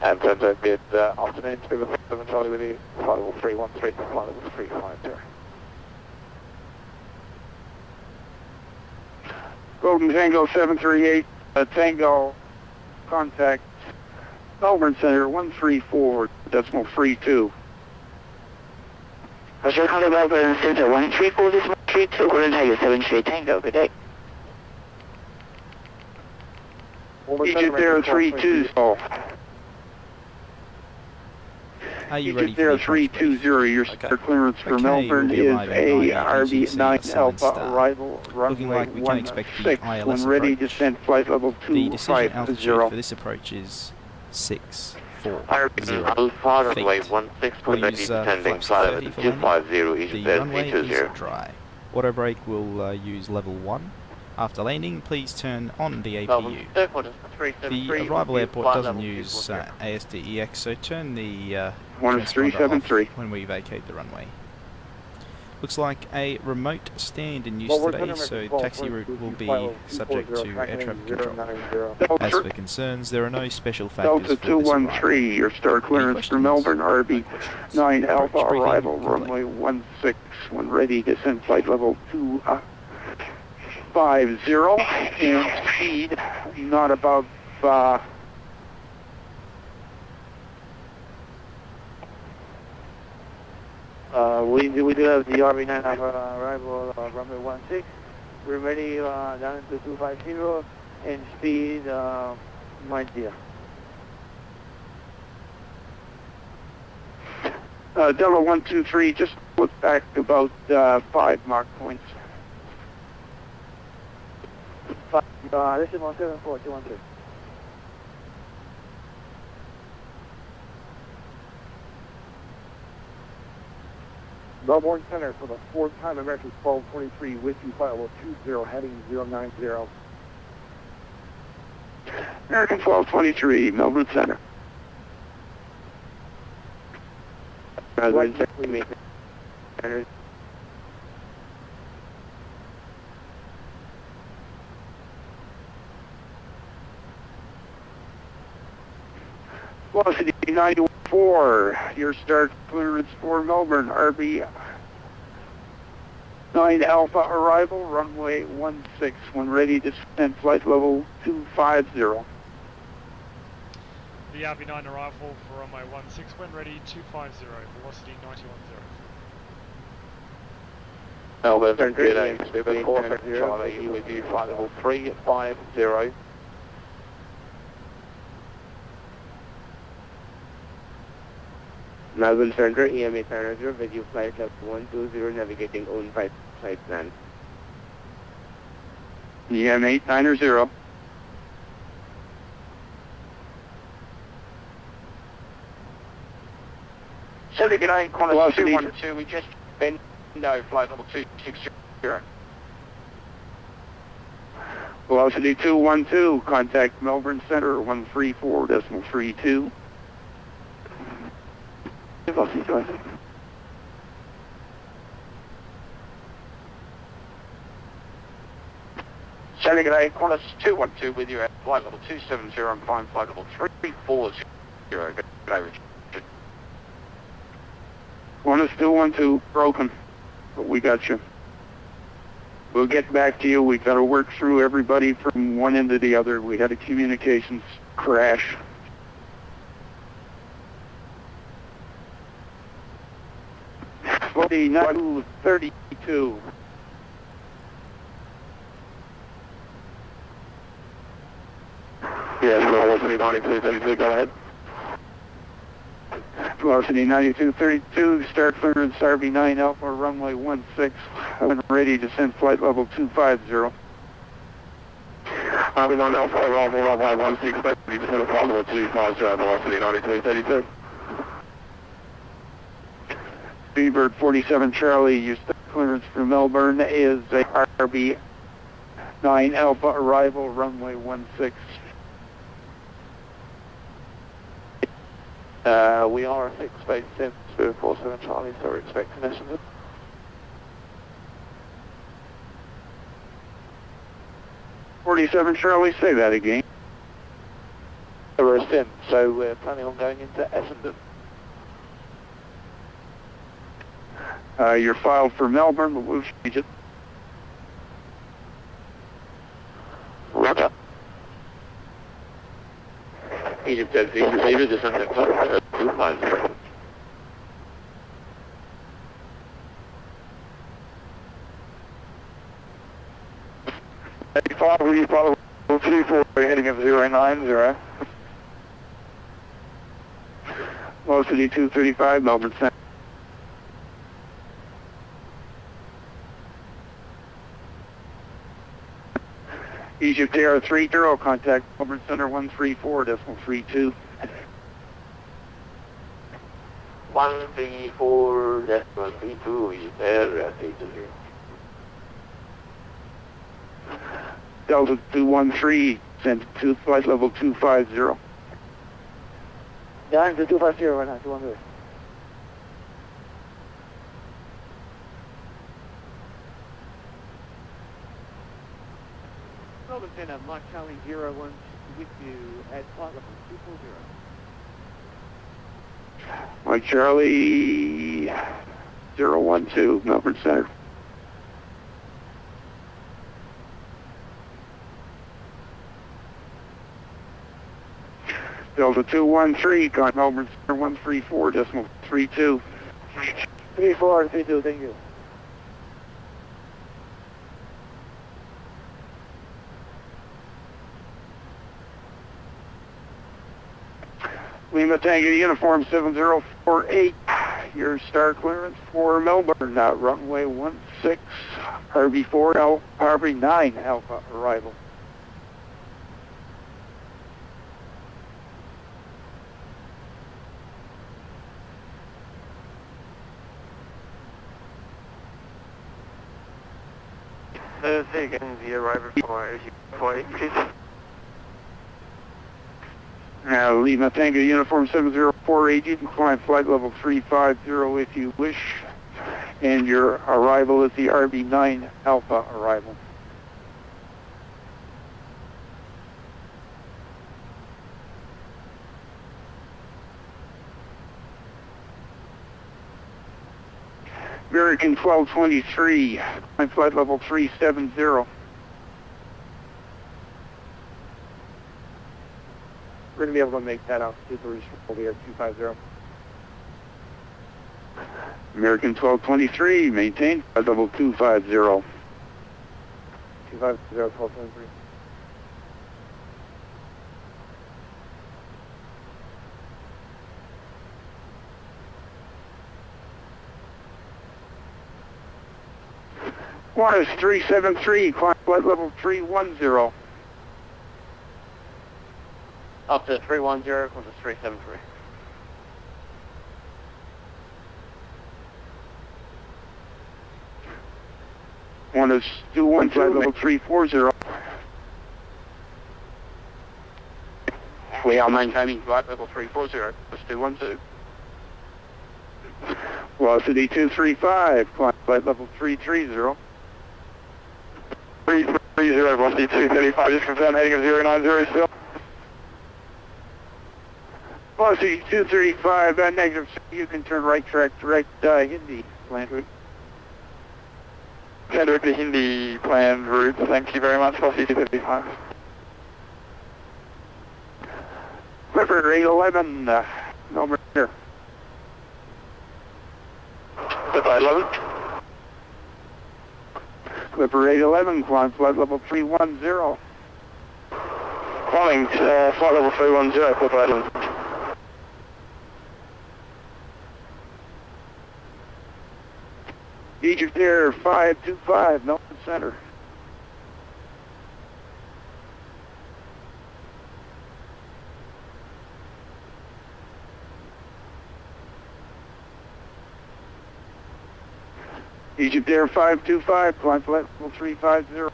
And contact mid afternoon, 7 Charlie with you, flight level 313, flight level 350. Golden Tango 738, Tango, contact Melbourne Center 134.32. Roger, contact Melbourne Center 134.32, Golden Tiger 738 Tango, good day. Egypt Air 32, so. Are you ready Egypt Air 320, your start clearance for Melbourne is a RB9 Alpha arrival, runway 16, when ready, descend flight level 250. The decision altitude for this approach is 640 feet. We'll use flaps 30 for landing. The runway is dry. Auto brake will use level 1. After landing, please turn on the APU. The arrival airport doesn't use ASDEX, so turn the transponder off when we vacate the runway. Looks like a remote stand in use today, so taxi route will be subject to air traffic control. As for concerns, there are no special factors Delta for this 213, your start clearance for Melbourne, RB9 Alpha arrival, runway 16, when ready, descend flight level 250, and speed not above we do have the RB9 Alpha arrival, runway 16. We're ready down to 250 and speed 90. Delta 123, just slow it back to about 5 Mach points. This is 174212. Melbourne Center for the 4th time, American 1223, Whiskey Flight Level 20, heading 090. American 1223, Melbourne Center. Velocity 94, your start clearance for Melbourne, RB 9 Alpha arrival, runway 16, when ready to descend flight level 250. The RB9 arrival for runway 16, when ready 250, velocity 910. Melbourne, good day, Super 4, Charlie, with you, flight level 350. Melbourne Center, EMA manager, with you flight level 120, navigating own flight plan. EM 890. Celtic 9, Qantas 212, we just been no, flight level 260. Velocity 212, contact Melbourne Center 134.32. Celtic 9, Qantas 212 with you at flight level 270 and climb flight level 340. Good day, Richard. Qantas 212, broken, but we got you. We'll get back to you. We've got to work through everybody from one end to the other. We had a communications crash. Velocity 32. Yes, velocity 9232, go ahead. Velocity 9232, start clearance RB9 Alpha, runway 16, when ready to send flight level 250. RB9 Alpha, arrival runway 16, ready to send flight level 250, velocity 9232. Seabird 47 Charlie, your start clearance for Melbourne is a RB9 Alpha, arrival, runway 16. We are 6 space 7, Spirit 47 Charlie, so we're expecting Essendon. 47 Charlie, say that again. We're a sim, so we're planning on going into Essendon. You're filed for Melbourne, but we'll change it. Roger. Egypt says Egypt just sent a 250. We follow 24, heading of 090. Velocity 235, Melbourne Center. Egypt Air 30, contact Melbourne Center 134.32. 134.32, Egypt Air 30. Delta 213, send to flight level 250. Yeah, I'm to 250 right now, 210. Melbourne Center, Mike Charlie 01 with you at flight level 240. Mike Charlie 012, Melbourne Center. Delta 213, contact Melbourne Center 134.32. 3432, thank you. Lima Tango Uniform 7048, your star clearance for Melbourne, runway 16, RB4, RB9 Alpha arrival. Say again, the arrival for please. Lima Tango Uniform 7048, you can climb flight level 350 if you wish, and your arrival is the RB9 Alpha arrival. American 1223, climb flight level 370. We're going to be able to make that out. Super will be at 250. American 1223, maintain flight level 250. 250, 1223. Qantas 373, climb flight level 310. Up to 310, Qantas 373. Qantas 21, flight level 340. We are maintaining flight level 340, Qantas 212. Velocity 235, climb flight level 330. 330, velocity 235, just confirm heading of 090 still. Velocity 235, negative, you can turn right track direct Hindi planned route. Directly Hindi planned route, thank you very much, velocity 235. Clipper 811, Melbourne here. Clipper 11. Clipper 811, climb flight level 310. Climbing flight level 310, Clipper 811. Egypt Air 525, Melbourne Center. Egypt Air 525, climb flight level 350.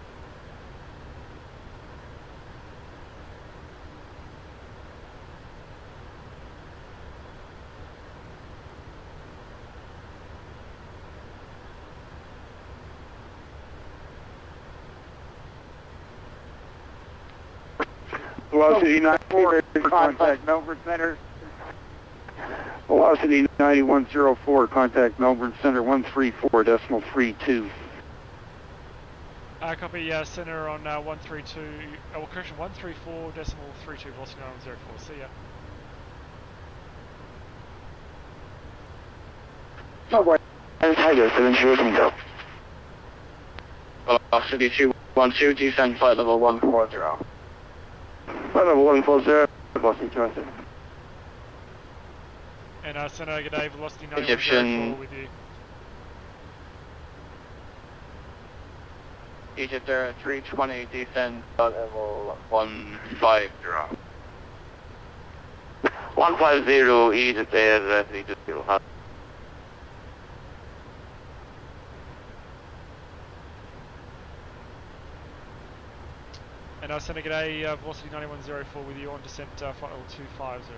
Velocity 94, contact Melbourne Center. Velocity 9104, contact Melbourne Center 134.32. Copy, center on 132, correction, 134.32, velocity 9104, see ya. Subway. And Tiger 70 can go. Velocity 212, descend flight level 140. Flight level 140, velocity 212. And center, good day, velocity 9104 Egyptian with you. Egypt Air 320, descend flight level 150. 150, Egypt Air 320. And center, good day, velocity 9104 with you on descent flight level 250.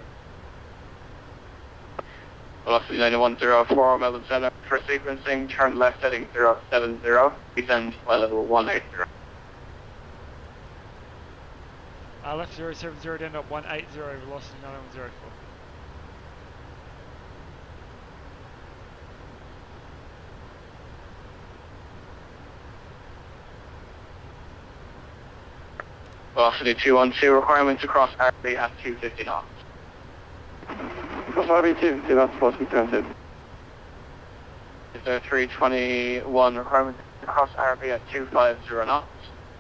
Velocity 9104, Melbourne Center, for sequencing, turn left heading 070, descend flight level 180. Left 070, down up 180, velocity 9104. Velocity 212, requirements across RB at 250 knots. Cross RB 250 knots, velocity 212. Is there 321, requirements across RB at 250 knots,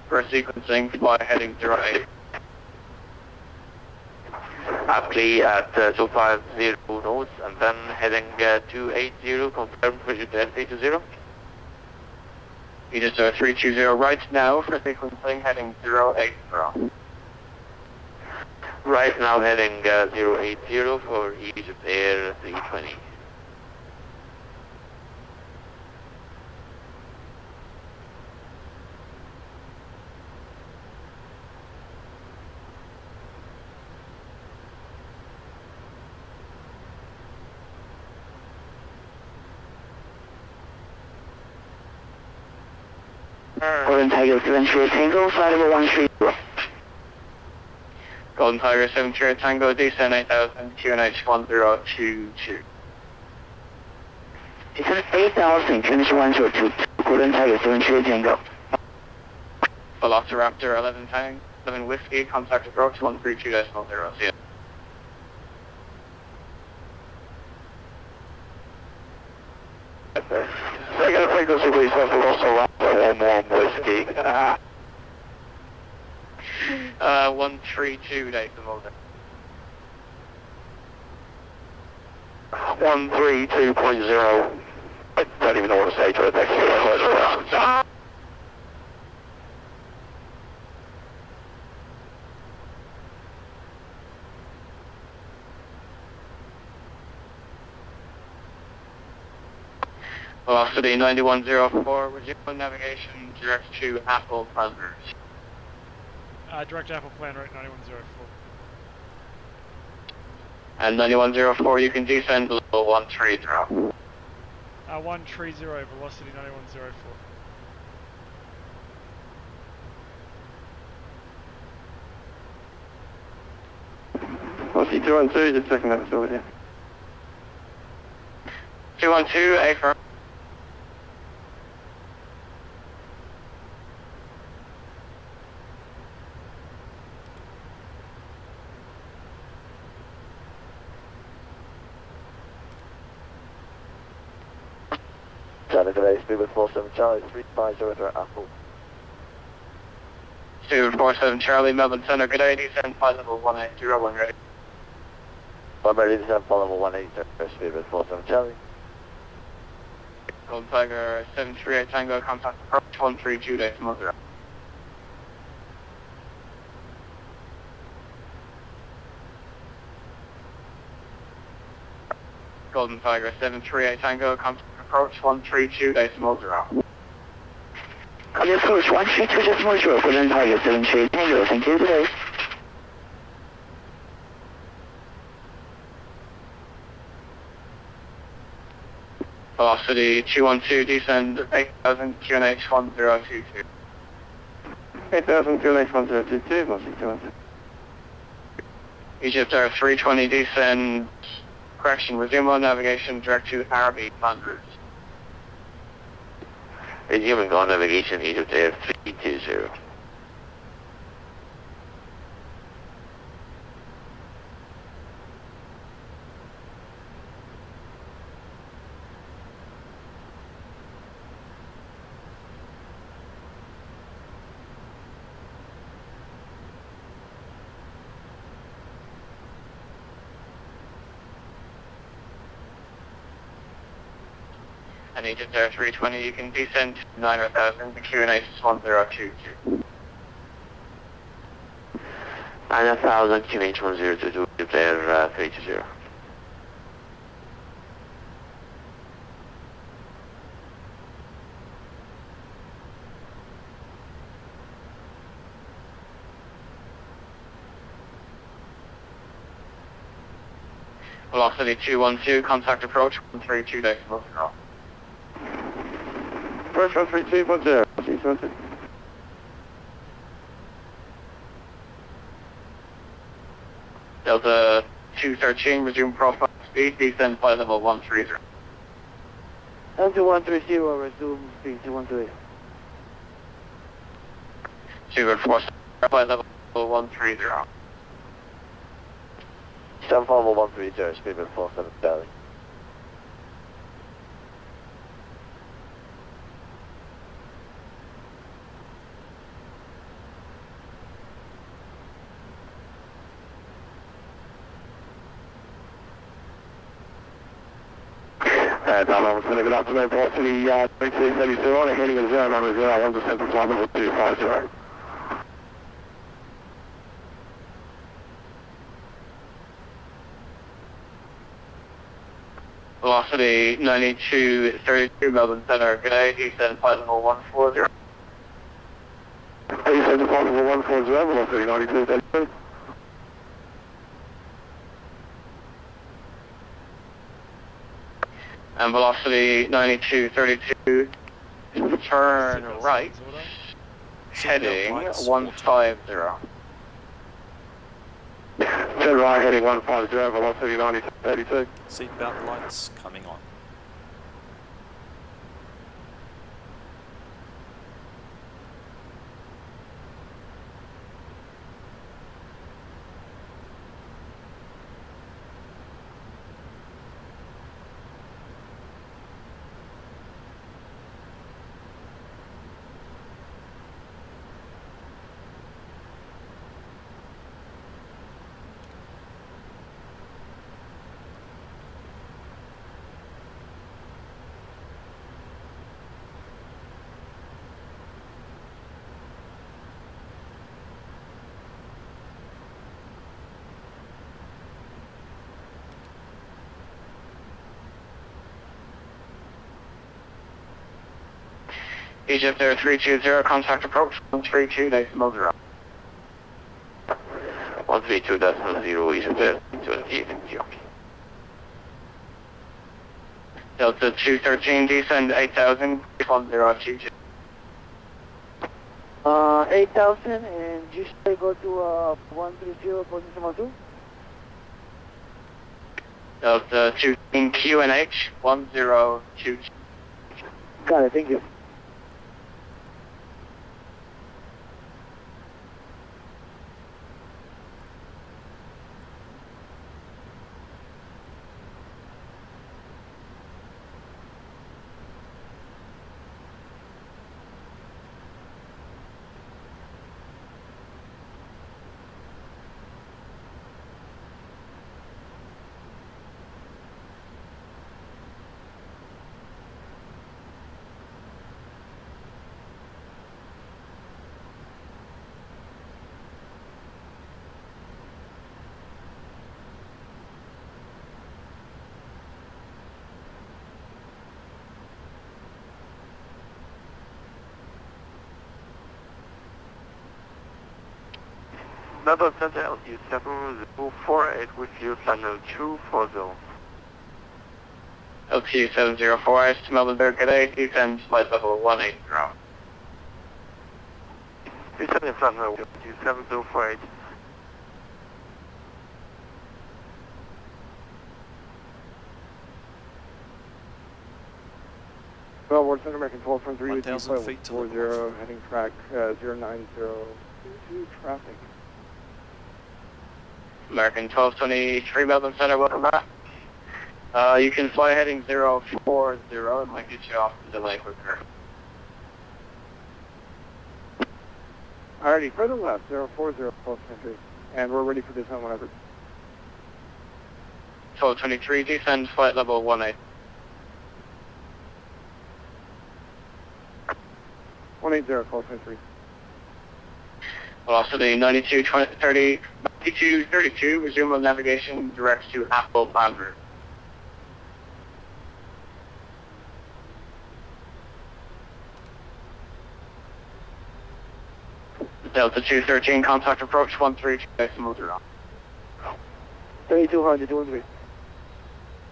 for sequencing, fly heading 08. Aptly at 250 knots and then heading 280, confirmed for you to 320. Aegis 320 right now for sequencing heading 080. Right now heading 080 for Egypt Air 320. Golden Tiger 738 Tango, flight level 130. Golden Tiger 738 Tango, descend 8000, QNH 1022. Descend 8000, QNH 1022, Golden Tiger 738 Tango. Velociraptor 11 Whiskey, contact approach 132.0, see ya. Second frequency, please, Velociraptor and 1 Whiskey. 132 decimal. 132.0. I don't even know what to say to it. Velocity 9104, resume navigation direct to Apple Planners. Direct Apple plan route 9104. And 9104, you can descend below 130. 130, velocity 9104. Velocity 212, just checking that over here. 212, A firm. Santa Fe, speed with 47 Charlie, 350 Apple. 247 Charlie, Melbourne Center, good day, descend flight level 1801, ready. I'm ready to descend flight level 180, speed with 47 Charlie. Golden Tiger 738 Tango, contact approach 132 decimal 0. Golden Tiger 738 Tango, contact approach 132 decimal 0. Copy approach 132 decimal 0, Golden Tiger 738 Tango, thank you today. Velocity 212, descend 8000, QNH 1022. 8000, QNH 1022, velocity 212. Egypt Air 320, descend, correction, resume on navigation direct to Arabic Planners. Resuming on navigation, Egypt Air 320. And Egypt Air 320, you can descend to 9000, the QNH is 1022. 9000, QNH 1022, Egypt Air 320. Velocity 212, contact approach 132 decimal 0. Approach 132.0, Delta 213, resume profile speed, descend flight level 130. Delta 130, resume speed 213. Sugar 4, flight level 130. 7 130, speed with 47 Charlie. I'm going to get up to Maple City, 3672 on it, heading at 090, I'm just central flight level 250. Velocity 9232 Melbourne Centre, good day, descend flight level 140. Descend flight level 140, velocity 9232. And velocity 9232, turn right, heading 150. Turn right, heading 150, velocity 9232. Seatbelt lights coming on. Egypt Air 320, contact approach 132.0. 132.0, Egypt Air 320. Delta 213, descend 8,000, 1022. 8,000 and just go to 130, position 12. Delta 213, QNH 1022. Got it, thank you. Melbourne Centre LQ7048 with you, channel 240. LQ704, to Melbourne Berg, good day, descend flight level 180. Descend in front of LQ7048. Well, World Center American 12.3 with 1,000 feet to the 40, heading track 09022 traffic. American 1223, Melbourne Centre, welcome back. You can fly heading 040, it might get you off the delay quicker. Alrighty, further left, 040, close entry. And we're ready for descent whenever. 1223, descend flight level 18. 180, close entry. Velocity 9232, resume on navigation direct to Apple Boundary. Delta 213, contact approach 132.0. 3200, 23.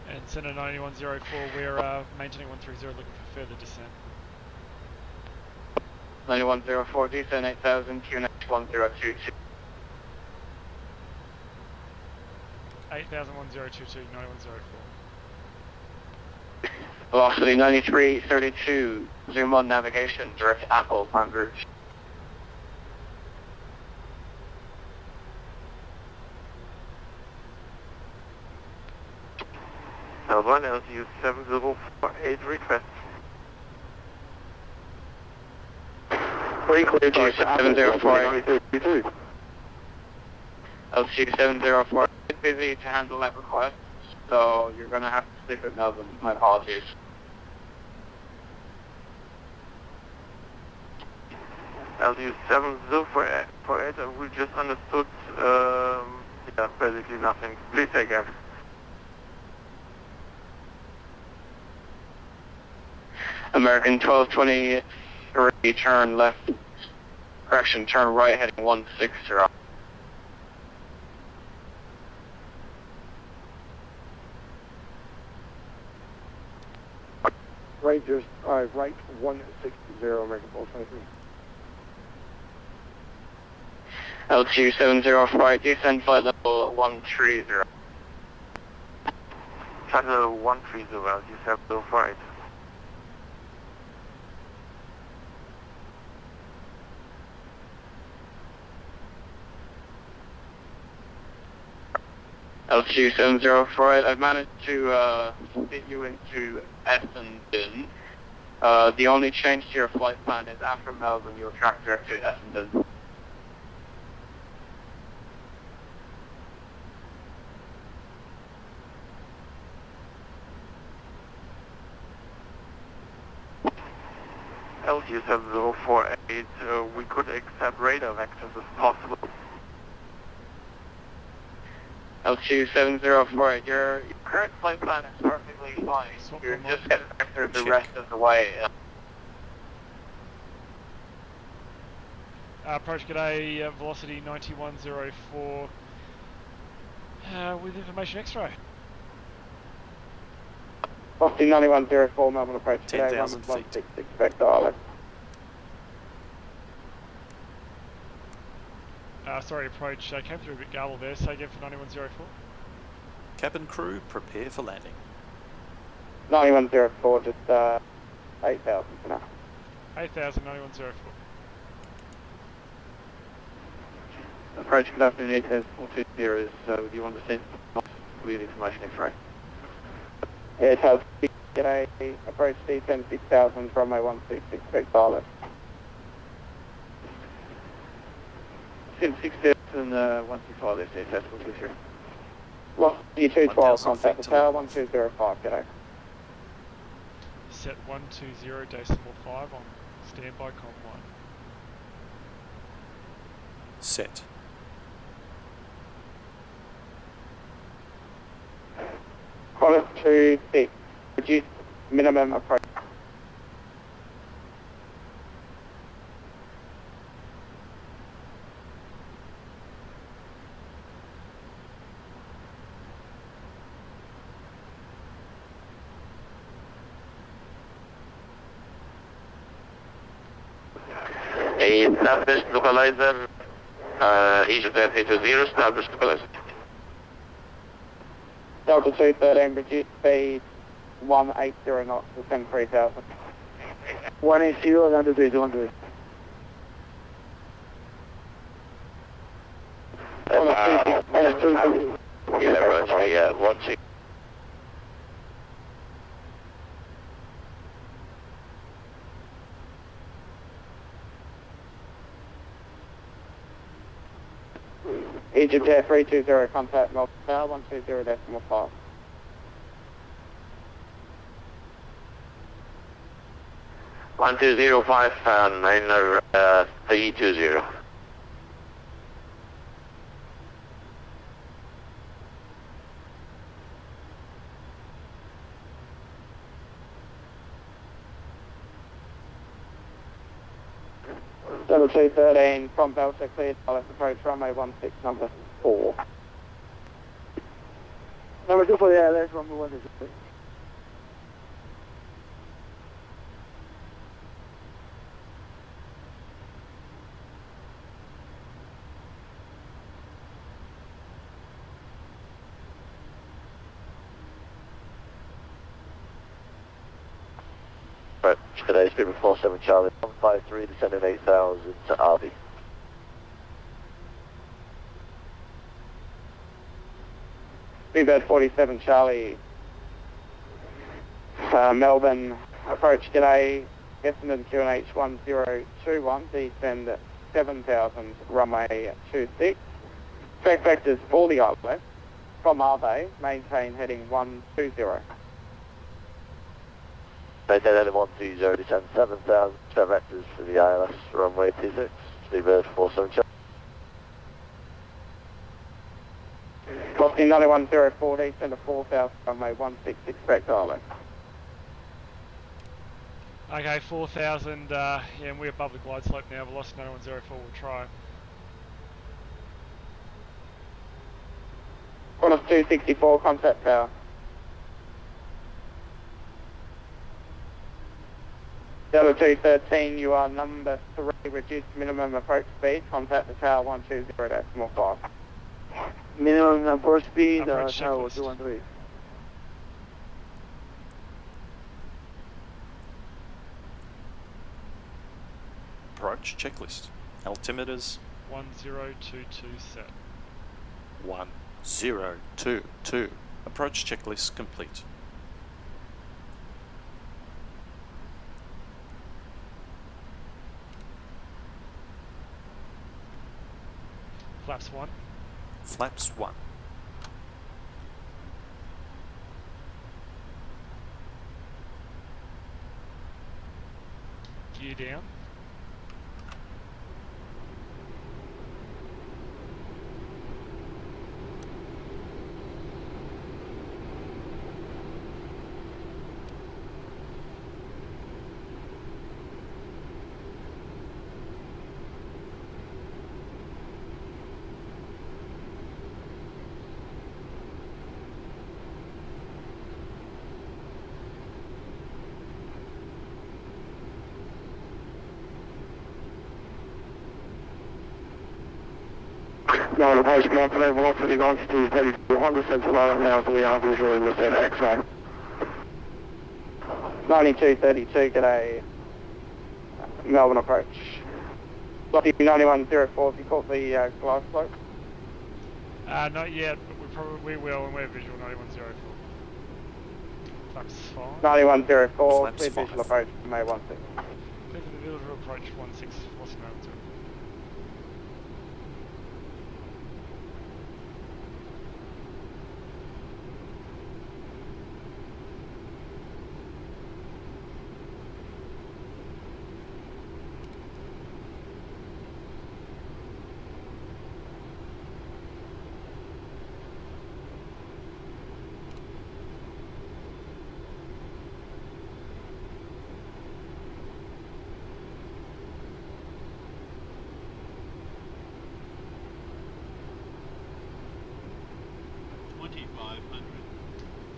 And Center 9104, we're maintaining 130, looking for further descent. 9104, descend 8000, QNH 1022. 8,000, 1022, 9104. Velocity 9332, zoom on navigation direct to Apple Boundary. L1 LQ7048 request. Clear to 704. LQ704, busy to handle that request. so you're going to have to stick with Melbourne. My apologies. LU 7048, we just understood, yeah, basically nothing. Please take care. American 1223, turn left, correction, turn right heading 160. Rangers, right 160, American 1223. LTU 705, descend flight level 130. Channel 130, LTU 705. LTU 705, I've managed to fit you into Essendon. The only change to your flight plan is after Melbourne, you'll track direct to Essendon. LTU 7048, we could accept radar vectors if possible. LTU 704, your current flight plan is perfectly fine. You're just getting vectored the rest of the way. Approach g'day, velocity 9104 with information X-ray. Velocity 9104, Melbourne approach today, 10,000 feet. 116, expect dial. Sorry, approach came through a bit garbled there, say again for 9104. Cabin crew, prepare for landing. 9104, just 8,000 for now. 8,000, 9104. Approach good afternoon, it has 420, so do you want to send with information X-ray? It has g'day, approach C10 6000 from my 16, expect dial. Sim 6000, 125, that's it, that's 123. Velocity 212, contact the tower, 1205, g'day. Set 120.5 on standby com 1. Set. Quarter to 6, reduce minimum approach. Establish localizer, Egypt Air 20, establish localizer. Delta 213, reduce speed 180 knots to 10,3000. 180, under 300. Yeah, Roger, yeah, 16. Egypt Air 320, contact Melbourne Tower, 120.5. One 205, Niner 320. Delta 213 from Delta cleared, pilot approach runway 16, number 4. Number 2 for the air, there's runway 16. Right, today's Speedbird 47 Charlie, 153, descending 8,000 to RV. Speedbird 47 Charlie, Melbourne, approach today, Essendon QNH 1021, descend 7,000, runway 26. Track vectors 40 up left, from Arbe, maintain heading 120. Maintain heading 120, descend 7,000 vectors for the ILS runway 26, Seabird 47. Velocity 91040, send a 4,000 runway 16, expect Arlo. Okay, 4,000, yeah, and we're above the glide slope now, velocity 9104, we'll try. Qantas 264, contact tower. Delta 213, you are number 3, reduced minimum approach speed, contact the tower 120.5. Minimum approach speed, Approach tower checklist. 213. Approach checklist. Altimeters 1022 set. 1022. Approach checklist complete. Flaps 1. Flaps 1. Gear down. Now the approach confident velocity longitude heading to 100 central line now, so we are visually within X-ray. 9232, g'day. Melbourne approach. Velocity 9104, have you caught the glide slope? Not yet, but we will when we're visual 9104. Flaps 5. 9104, Flaps clear 5. visual approach to May 16. Clear for the visual approach 16, velocity 910.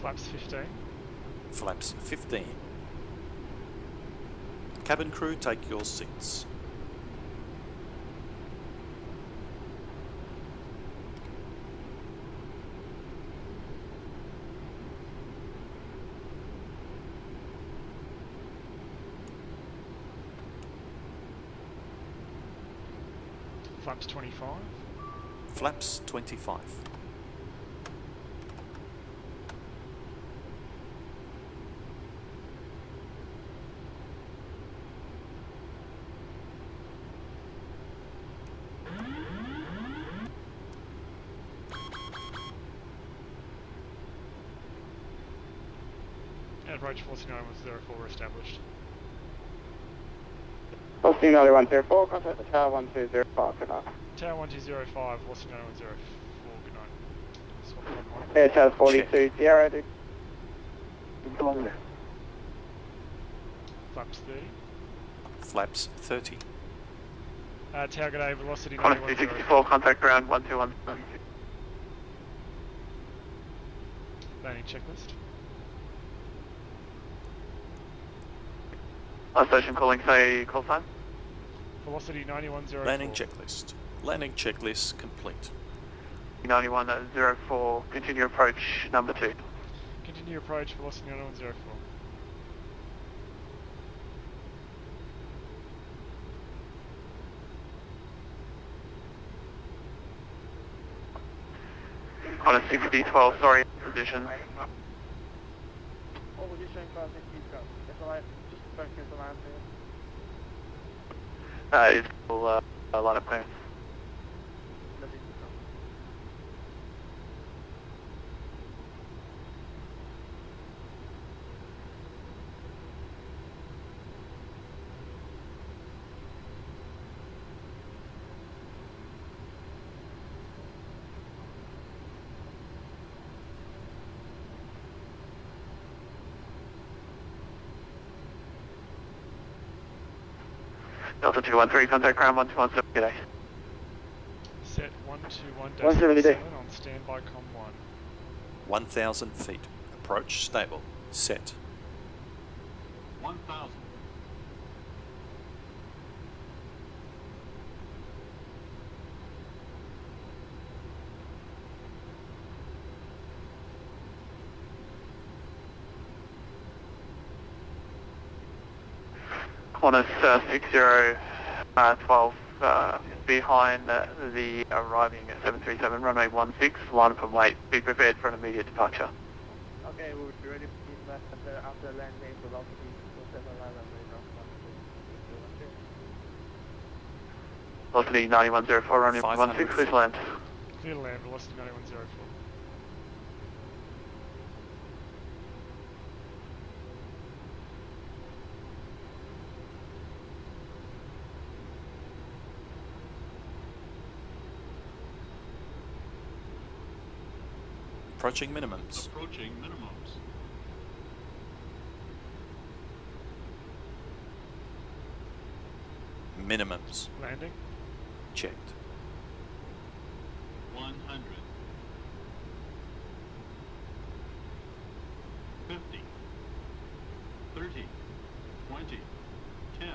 Flaps 15. Flaps 15. Cabin crew, take your seats. Flaps 25. Flaps 25. And approach 4904 established. Velocity 9104, contact the tower 1205, good night. Tower 1205, velocity 9104, good night. Swap on one. Air tower 42, Sierra, dude. Flaps 30. Flaps 30. Tower g'day, velocity Qantas 9104. 264, contact ground 121. Landing checklist. Last station calling, say call sign. Velocity 9104. Landing checklist. Landing checklist complete. 9104, continue approach number 2. Continue approach, velocity 9104. Qantas 6012, sorry, position. What would you say about this got? It's alright, just focus around here. It's full line of clearance. Delta 213, contact ground 1217, good day. Set 121.7 170. on standby com 1. 1,000 feet. Approach stable. Set. 1,000. Qantas 6012 behind the arriving at 737 runway 16, line up and wait. Be prepared for an immediate departure. Okay, we'll be ready to after landing velocity 4711 Velocity 9104, runway 16, please land. Clear to land, velocity 9104. Approaching minimums. Approaching minimums. Minimums. Landing. Checked. 100. 50. 30. 20. 10.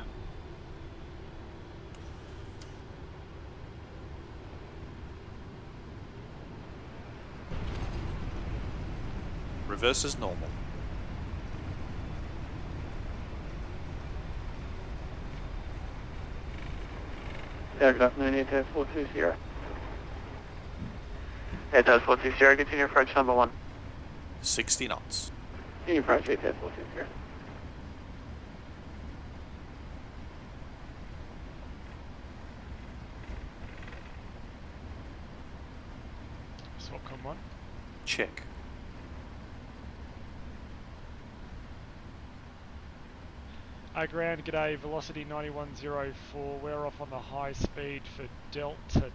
Reverse as normal. Yeah, good afternoon, ATS 420. ATS 420, continue approach number 1. 60 knots. Continue approach ATS 420. Swapcom 1. Check. Ground, g'day, velocity 9104, we're off on the high speed for Delta 10.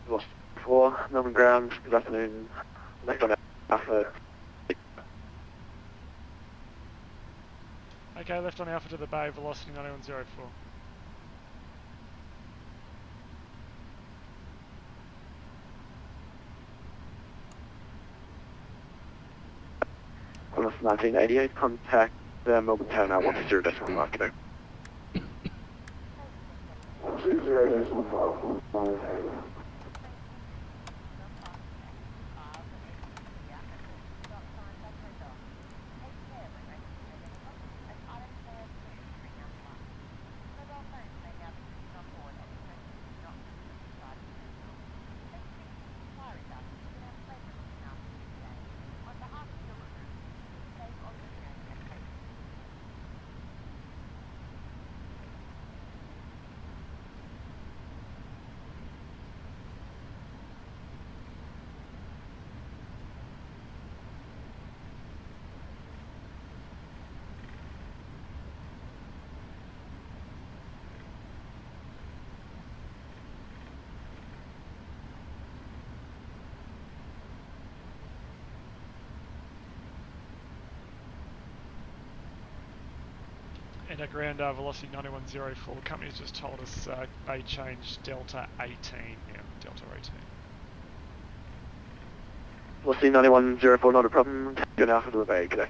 Lost 4, Melbourne ground, good afternoon. Left on Alpha. Okay, left on Alpha to the bay, velocity 9104. Qantas 1988, contact Melbourne Town at 10.1 mark, good day. And ground velocity 9104, the company's just told us they changed Delta 18 now, Delta 18. Velocity 9104, not a problem. Good Alpha to the bay, good day.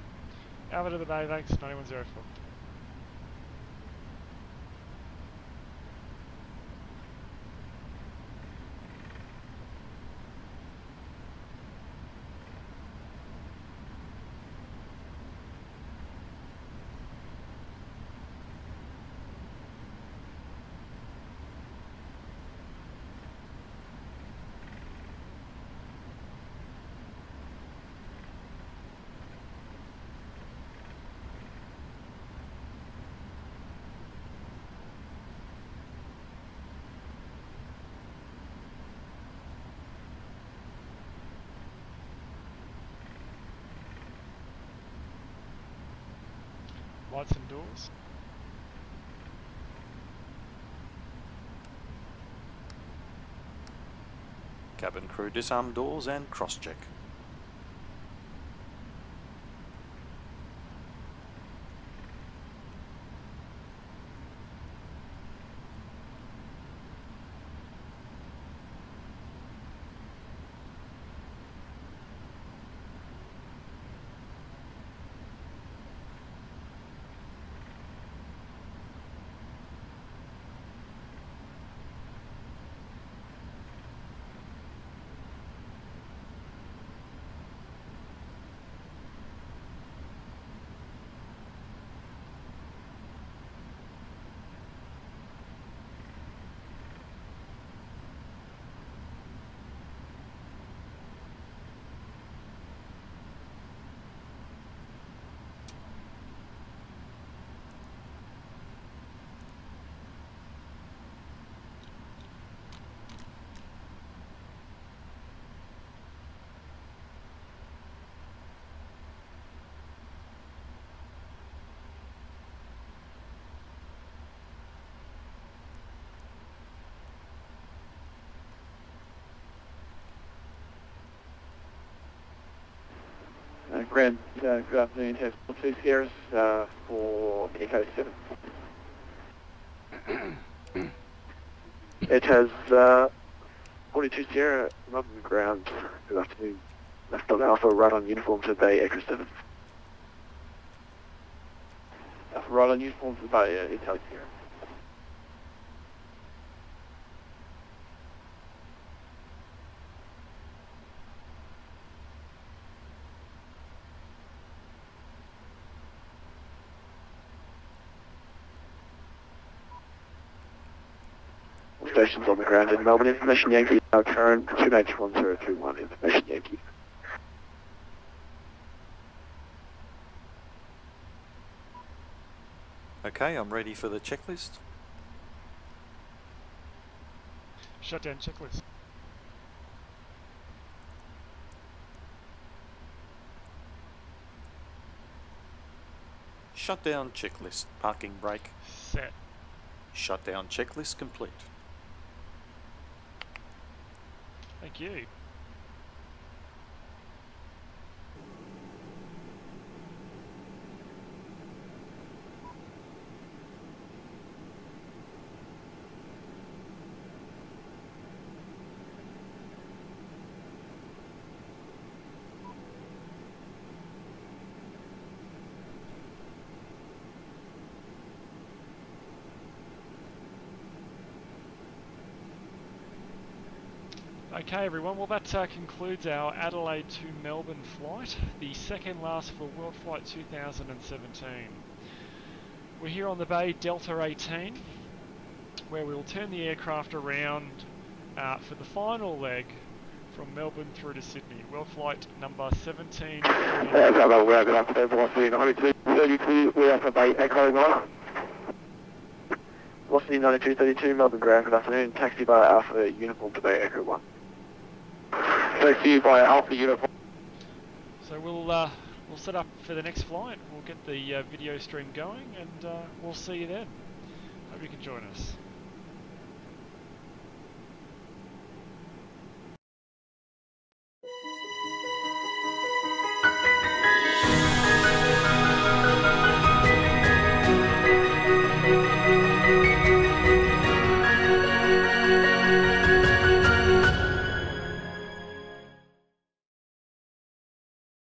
Alpha to the bay, thanks, 9104. Lights and doors. Cabin crew disarm doors and cross-check. Grand, good afternoon, has 2 Sierras for Echo 7. It has 42 Sierra, Melbourne ground, good afternoon. Left on Alpha, right on uniform to Bay, Echo 7. Alpha, right on uniform to Bay, Echo Sierra. Stations on the ground in Melbourne. Information Yankee, now current 2H1021. Information Yankee. Okay, I'm ready for the checklist. Shutdown checklist. Shutdown checklist. Parking brake. Set. Shutdown checklist complete. Thank you. Okay everyone, well that concludes our Adelaide to Melbourne flight, the second last for Worldflight 2017. We're here on the bay Delta 18, where we'll turn the aircraft around for the final leg from Melbourne through to Sydney. Worldflight number 17. We're up to 9232, we're up to Bay Echo 1. Velocity 9232, Melbourne ground, good afternoon. Taxi by Alpha uniform to Bay Echo 1. Taxi by Alpha uniform. So we'll set up for the next flight. We'll get the video stream going, and we'll see you then. Hope you can join us.